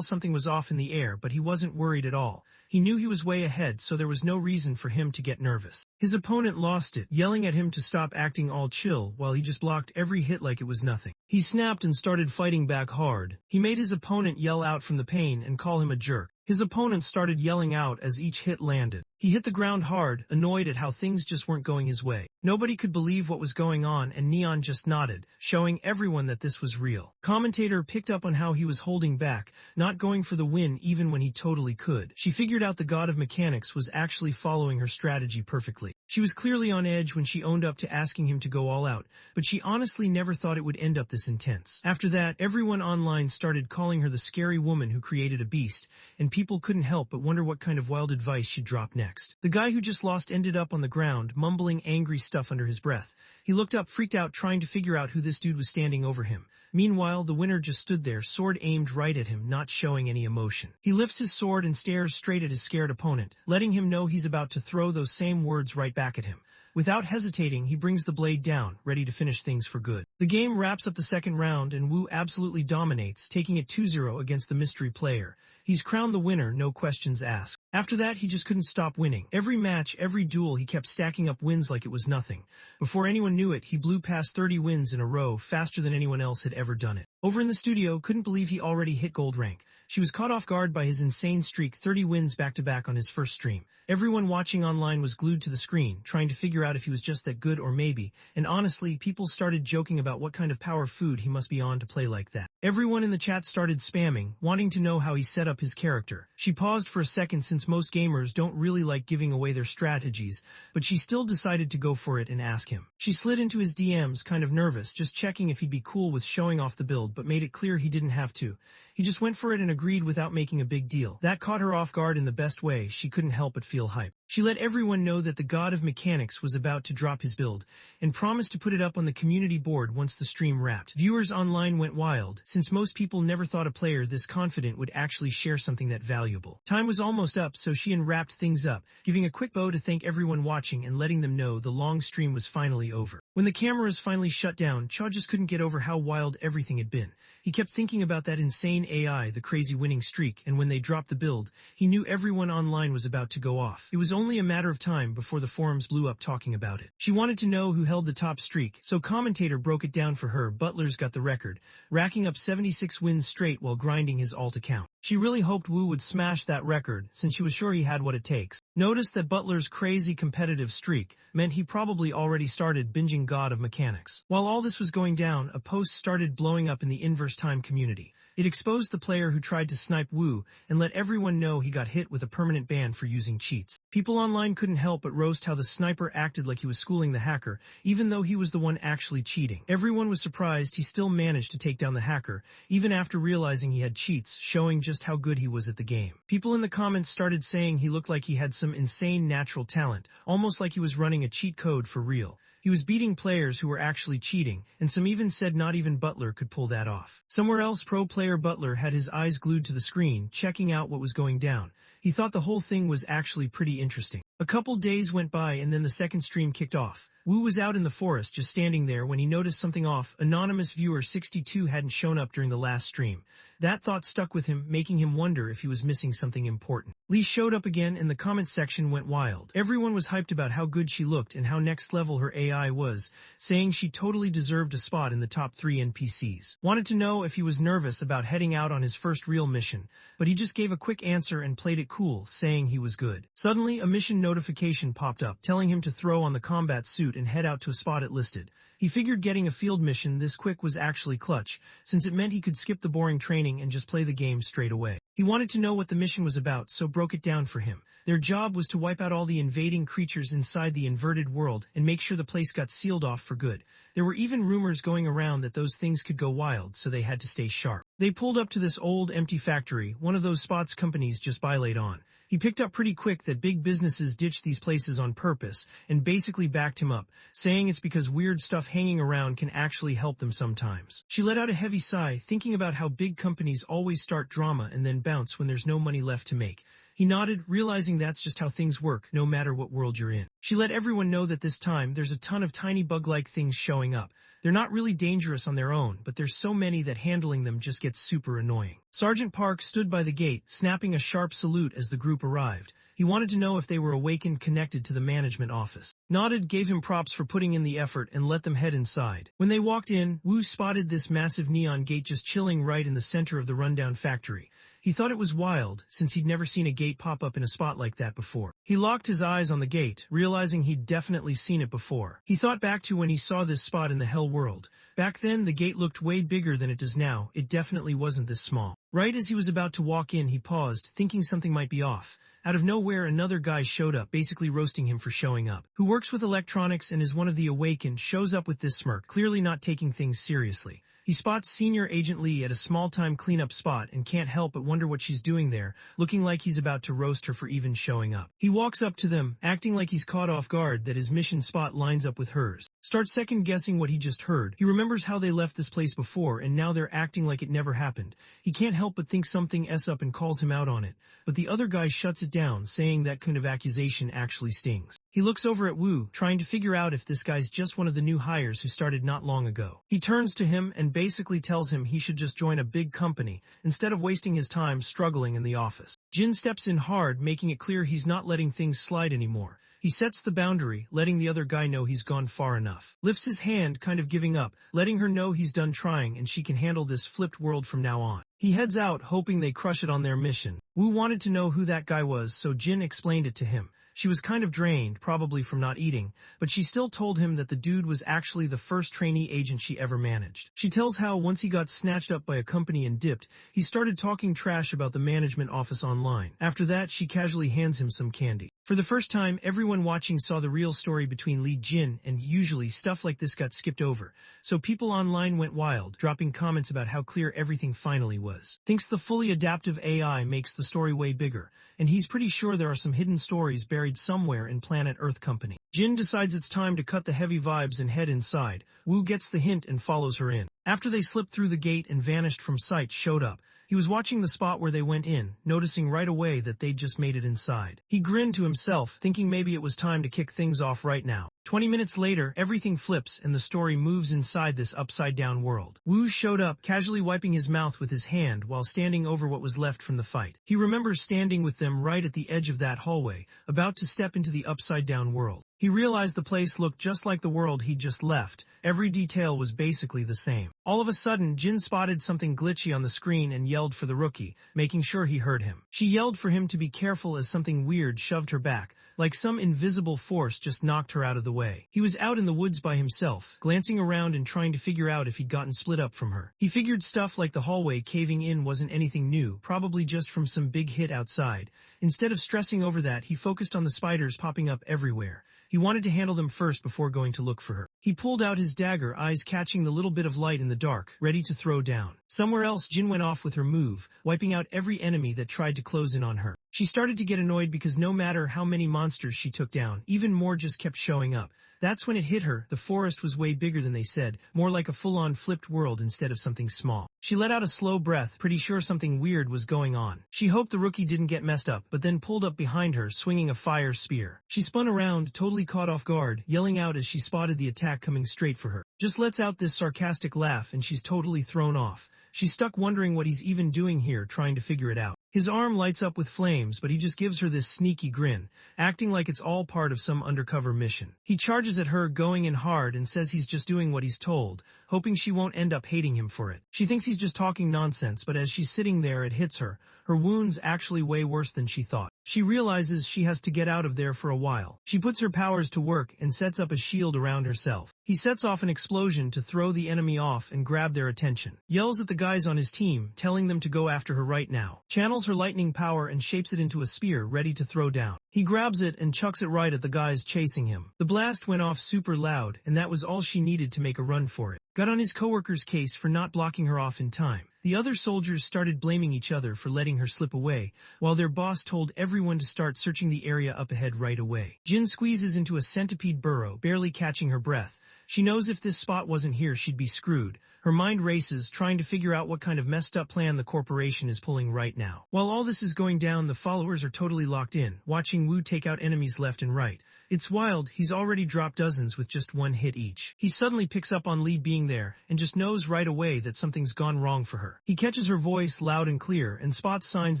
something was off in the air, but he wasn't worried at all. He knew he was way ahead, so there was no reason for him to get nervous. His opponent lost it, yelling at him to stop acting all chill while he just blocked every hit like it was nothing. He snapped and started fighting back hard. He made his opponent yell out from the pain and call him a jerk. His opponent started yelling out as each hit landed. He hit the ground hard, annoyed at how things just weren't going his way. Nobody could believe what was going on, and Neon just nodded, showing everyone that this was real. Commentator picked up on how he was holding back, not going for the win even when he totally could. She figured out the god of mechanics was actually following her strategy perfectly. She was clearly on edge when she owned up to asking him to go all out, but she honestly never thought it would end up this intense. After that, everyone online started calling her the scary woman who created a beast, and people couldn't help but wonder what kind of wild advice she'd drop next. The guy who just lost ended up on the ground, mumbling angry stuff under his breath. He looked up, freaked out, trying to figure out who this dude was standing over him. Meanwhile, the winner just stood there, sword aimed right at him, not showing any emotion. He lifts his sword and stares straight at his scared opponent, letting him know he's about to throw those same words right back at him. Without hesitating, he brings the blade down, ready to finish things for good. The game wraps up the second round, and Wu absolutely dominates, taking it 2-0 against the mystery player. He's crowned the winner, no questions asked. After that, he just couldn't stop winning. Every match, every duel, he kept stacking up wins like it was nothing. Before anyone knew it, he blew past 30 wins in a row, faster than anyone else had ever done it. Over in the studio, couldn't believe he already hit gold rank. She was caught off guard by his insane streak, 30 wins back-to-back on his first stream. Everyone watching online was glued to the screen, trying to figure out if he was just that good or maybe, and honestly, people started joking about what kind of power food he must be on to play like that. Everyone in the chat started spamming, wanting to know how he set up his character. She paused for a second since most gamers don't really like giving away their strategies, but she still decided to go for it and ask him. She slid into his DMs, kind of nervous, just checking if he'd be cool with showing off the build, but made it clear he didn't have to. He just went for it and agreed without making a big deal. That caught her off guard in the best way. She couldn't help but feel hype. She let everyone know that the god of mechanics was about to drop his build, and promised to put it up on the community board once the stream wrapped. Viewers online went wild, since most people never thought a player this confident would actually share something that valuable. Time was almost up, so she wrapped things up, giving a quick bow to thank everyone watching and letting them know the long stream was finally over. When the cameras finally shut down, Cha just couldn't get over how wild everything had been. He kept thinking about that insane AI, the crazy winning streak, and when they dropped the build, he knew everyone online was about to go off. It was only a matter of time before the forums blew up talking about it. She wanted to know who held the top streak, so commentator broke it down for her. Butler's got the record, racking up 76 wins straight while grinding his alt account. She really hoped Wu would smash that record, since she was sure he had what it takes. Noticed that Butler's crazy competitive streak meant he probably already started binging God of Mechanics. While all this was going down, a post started blowing up in the Inverse Time community. It exposed the player who tried to snipe Wu and let everyone know he got hit with a permanent ban for using cheats. People online couldn't help but roast how the sniper acted like he was schooling the hacker, even though he was the one actually cheating. Everyone was surprised he still managed to take down the hacker, even after realizing he had cheats, showing just how good he was at the game. People in the comments started saying he looked like he had some insane natural talent, almost like he was running a cheat code for real. He was beating players who were actually cheating, and some even said not even Butler could pull that off. Somewhere else, pro player Butler had his eyes glued to the screen, checking out what was going down. He thought the whole thing was actually pretty interesting. A couple days went by and then the second stream kicked off. Wu was out in the forest just standing there when he noticed something off. Anonymous viewer 62 hadn't shown up during the last stream. That thought stuck with him, making him wonder if he was missing something important. Lee showed up again and the comment section went wild. Everyone was hyped about how good she looked and how next level her AI was, saying she totally deserved a spot in the top 3 NPCs. Wanted to know if he was nervous about heading out on his first real mission, but he just gave a quick answer and played it cool, saying he was good. Suddenly, a mission notification popped up, telling him to throw on the combat suit and head out to a spot it listed. He figured getting a field mission this quick was actually clutch, since it meant he could skip the boring training and just play the game straight away. He wanted to know what the mission was about, so broke it down for him. Their job was to wipe out all the invading creatures inside the inverted world and make sure the place got sealed off for good. There were even rumors going around that those things could go wild, so they had to stay sharp. They pulled up to this old, empty factory, one of those spots companies just buy late on. He picked up pretty quick that big businesses ditch these places on purpose and basically backed him up, saying it's because weird stuff hanging around can actually help them sometimes. She let out a heavy sigh, thinking about how big companies always start drama and then bounce when there's no money left to make. He nodded, realizing that's just how things work, no matter what world you're in. She let everyone know that this time there's a ton of tiny bug-like things showing up. They're not really dangerous on their own, but there's so many that handling them just gets super annoying. Sergeant Park stood by the gate, snapping a sharp salute as the group arrived. He wanted to know if they were awake and connected to the management office. Nodded, gave him props for putting in the effort, and let them head inside. When they walked in, Wu spotted this massive neon gate just chilling right in the center of the rundown factory. He thought it was wild, since he'd never seen a gate pop up in a spot like that before. He locked his eyes on the gate, realizing he'd definitely seen it before. He thought back to when he saw this spot in the Hell World. Back then, the gate looked way bigger than it does now. It definitely wasn't this small. Right as he was about to walk in, he paused, thinking something might be off. Out of nowhere, another guy showed up, basically roasting him for showing up. Who works with electronics and is one of the Awakened, shows up with this smirk, clearly not taking things seriously. He spots Senior Agent Lee at a small-time cleanup spot and can't help but wonder what she's doing there, looking like he's about to roast her for even showing up. He walks up to them, acting like he's caught off guard that his mission spot lines up with hers. Starts second-guessing what he just heard. He remembers how they left this place before and now they're acting like it never happened. He can't help but think something's up and calls him out on it, but the other guy shuts it down, saying that kind of accusation actually stings. He looks over at Wu, trying to figure out if this guy's just one of the new hires who started not long ago. He turns to him and basically tells him he should just join a big company, instead of wasting his time struggling in the office. Jin steps in hard, making it clear he's not letting things slide anymore. He sets the boundary, letting the other guy know he's gone far enough. Lifts his hand, kind of giving up, letting her know he's done trying and she can handle this flipped world from now on. He heads out, hoping they crush it on their mission. Wu wanted to know who that guy was, so Jin explained it to him. She was kind of drained, probably from not eating, but she still told him that the dude was actually the first trainee agent she ever managed. She tells how once he got snatched up by a company and dipped, he started talking trash about the management office online. After that, she casually hands him some candy. For the first time, everyone watching saw the real story between Lee Jin, and usually stuff like this got skipped over. So people online went wild, dropping comments about how clear everything finally was. Thinks the fully adaptive AI makes the story way bigger, and he's pretty sure there are some hidden stories buried somewhere in Planet Earth Company. Jin decides it's time to cut the heavy vibes and head inside. Wu gets the hint and follows her in. After they slipped through the gate and vanished from sight, showed up. He was watching the spot where they went in, noticing right away that they'd just made it inside. He grinned to himself, thinking maybe it was time to kick things off right now. 20 minutes later, everything flips and the story moves inside this upside-down world. Wu showed up, casually wiping his mouth with his hand while standing over what was left from the fight. He remembers standing with them right at the edge of that hallway, about to step into the upside-down world. He realized the place looked just like the world he'd just left. Every detail was basically the same. All of a sudden, Jin spotted something glitchy on the screen and yelled for the rookie, making sure he heard him. She yelled for him to be careful as something weird shoved her back, like some invisible force just knocked her out of the way. He was out in the woods by himself, glancing around and trying to figure out if he'd gotten split up from her. He figured stuff like the hallway caving in wasn't anything new, probably just from some big hit outside. Instead of stressing over that, he focused on the spiders popping up everywhere. He wanted to handle them first before going to look for her. He pulled out his dagger, eyes catching the little bit of light in the dark, ready to throw down. Somewhere else, Jin went off with her move, wiping out every enemy that tried to close in on her. She started to get annoyed because no matter how many monsters she took down, even more just kept showing up. That's when it hit her. The forest was way bigger than they said, more like a full-on flipped world instead of something small. She let out a slow breath, pretty sure something weird was going on. She hoped the rookie didn't get messed up, but then pulled up behind her, swinging a fire spear. She spun around, totally caught off guard, yelling out as she spotted the attack coming straight for her. Just lets out this sarcastic laugh and she's totally thrown off. She's stuck wondering what he's even doing here, trying to figure it out. His arm lights up with flames, but he just gives her this sneaky grin, acting like it's all part of some undercover mission. He charges at her, going in hard, and says he's just doing what he's told, hoping she won't end up hating him for it. She thinks he's just talking nonsense, but as she's sitting there it hits her. Her wound's actually way worse than she thought. She realizes she has to get out of there for a while. She puts her powers to work and sets up a shield around herself. He sets off an explosion to throw the enemy off and grab their attention. Yells at the guys on his team, telling them to go after her right now. Channels her lightning power and shapes it into a spear ready to throw down. He grabs it and chucks it right at the guys chasing him. The blast went off super loud, and that was all she needed to make a run for it. Got on his coworker's case for not blocking her off in time. The other soldiers started blaming each other for letting her slip away, while their boss told everyone to start searching the area up ahead right away. Jin squeezes into a centipede burrow, barely catching her breath. She knows if this spot wasn't here, she'd be screwed. Her mind races, trying to figure out what kind of messed up plan the corporation is pulling right now. While all this is going down, the followers are totally locked in, watching Wu take out enemies left and right. It's wild, he's already dropped dozens with just one hit each. He suddenly picks up on Li being there, and just knows right away that something's gone wrong for her. He catches her voice loud and clear, and spots signs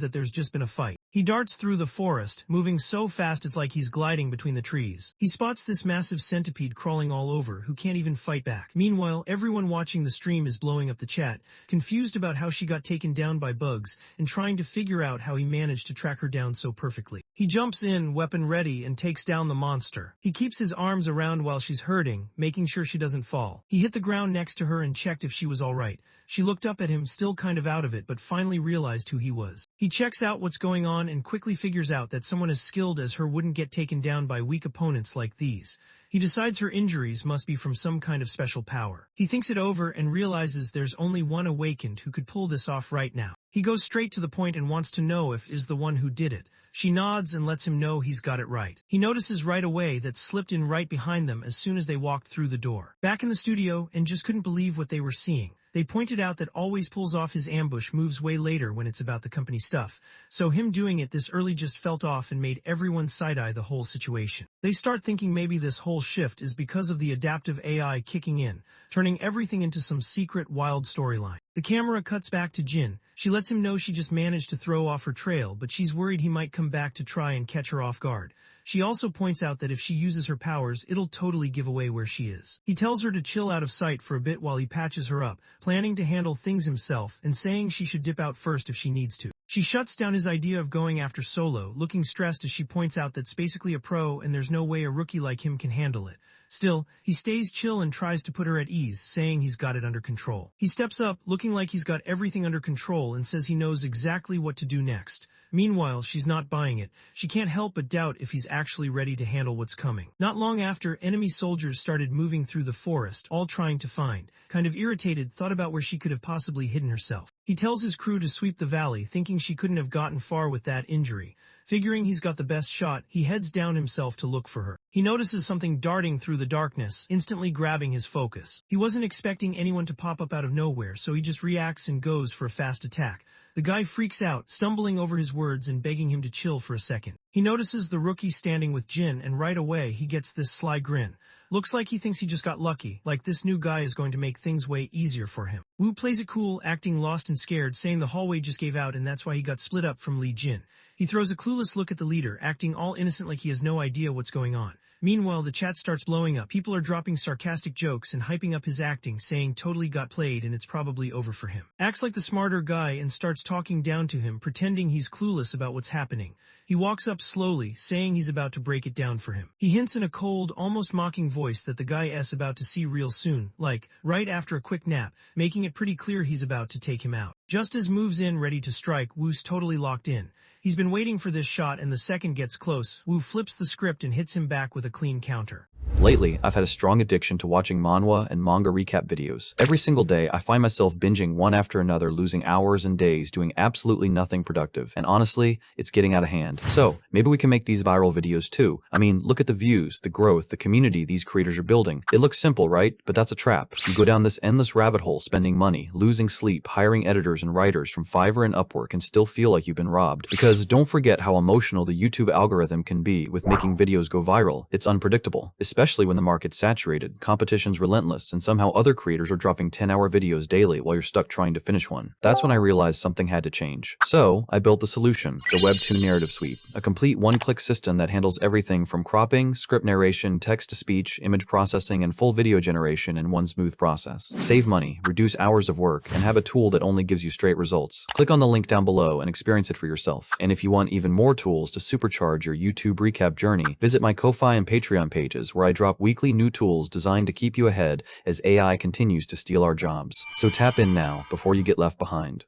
that there's just been a fight. He darts through the forest, moving so fast it's like he's gliding between the trees. He spots this massive centipede crawling all over, who can't even fight back. Meanwhile, everyone watching the stream is blowing up the chat, confused about how she got taken down by bugs, and trying to figure out how he managed to track her down so perfectly. He jumps in, weapon ready, and takes down the monster. He keeps his arms around while she's hurting, making sure she doesn't fall. He hit the ground next to her and checked if she was alright. She looked up at him, still kind of out of it, but finally realized who he was. He checks out what's going on and quickly figures out that someone as skilled as her wouldn't get taken down by weak opponents like these. He decides her injuries must be from some kind of special power. He thinks it over and realizes there's only one awakened who could pull this off right now. He goes straight to the point and wants to know if is the one who did it. She nods and lets him know he's got it right. He notices right away that slipped in right behind them as soon as they walked through the door. Back in the studio, and just couldn't believe what they were seeing. They pointed out that always pulls off his ambush moves way later when it's about the company stuff, so him doing it this early just felt off and made everyone side-eye the whole situation. They start thinking maybe this whole shift is because of the adaptive AI kicking in, turning everything into some secret wild storyline. The camera cuts back to Jin. She lets him know she just managed to throw off her trail, but she's worried he might come back to try and catch her off guard. She also points out that if she uses her powers, it'll totally give away where she is. He tells her to chill out of sight for a bit while he patches her up, planning to handle things himself and saying she should dip out first if she needs to. She shuts down his idea of going after Solo, looking stressed as she points out that's basically a pro and there's no way a rookie like him can handle it. Still, he stays chill and tries to put her at ease, saying he's got it under control. He steps up, looking like he's got everything under control, and says he knows exactly what to do next. Meanwhile, she's not buying it. She can't help but doubt if he's actually ready to handle what's coming. Not long after, enemy soldiers started moving through the forest, all trying to find. Kind of irritated, thought about where she could have possibly hidden herself. He tells his crew to sweep the valley, thinking she couldn't have gotten far with that injury. Figuring he's got the best shot, he heads down himself to look for her. He notices something darting through the darkness, instantly grabbing his focus. He wasn't expecting anyone to pop up out of nowhere, so he just reacts and goes for a fast attack. The guy freaks out, stumbling over his words and begging him to chill for a second. He notices the rookie standing with Jin, and right away he gets this sly grin. Looks like he thinks he just got lucky, like this new guy is going to make things way easier for him. Wu plays it cool, acting lost and scared, saying the hallway just gave out and that's why he got split up from Li Jin. He throws a clueless look at the leader, acting all innocent like he has no idea what's going on. Meanwhile, the chat starts blowing up. People are dropping sarcastic jokes and hyping up his acting, saying totally got played and it's probably over for him. Acts like the smarter guy and starts talking down to him, pretending he's clueless about what's happening. He walks up slowly, saying he's about to break it down for him. He hints in a cold, almost mocking voice that the guy is about to see real soon, like, right after a quick nap, making it pretty clear he's about to take him out. Just as moves in ready to strike, Wu's totally locked in. He's been waiting for this shot and the second gets close, Wu flips the script and hits him back with a clean counter. Lately, I've had a strong addiction to watching manhwa and manga recap videos. Every single day, I find myself binging one after another, losing hours and days doing absolutely nothing productive. And honestly, it's getting out of hand. So, maybe we can make these viral videos too. I mean, look at the views, the growth, the community these creators are building. It looks simple, right? But that's a trap. You go down this endless rabbit hole, spending money, losing sleep, hiring editors and writers from Fiverr and Upwork, and still feel like you've been robbed. Because don't forget how emotional the YouTube algorithm can be with making videos go viral. It's unpredictable, especially when the market's saturated, competition's relentless, and somehow other creators are dropping 10-hour videos daily while you're stuck trying to finish one. That's when I realized something had to change. So, I built the solution, the Webtoon Narrative Suite, a complete one-click system that handles everything from cropping, script narration, text-to-speech, image processing, and full video generation in one smooth process. Save money, reduce hours of work, and have a tool that only gives you straight results. Click on the link down below and experience it for yourself. And if you want even more tools to supercharge your YouTube recap journey, visit my Ko-Fi and Patreon pages where I drop weekly new tools designed to keep you ahead as AI continues to steal our jobs. So tap in now before you get left behind.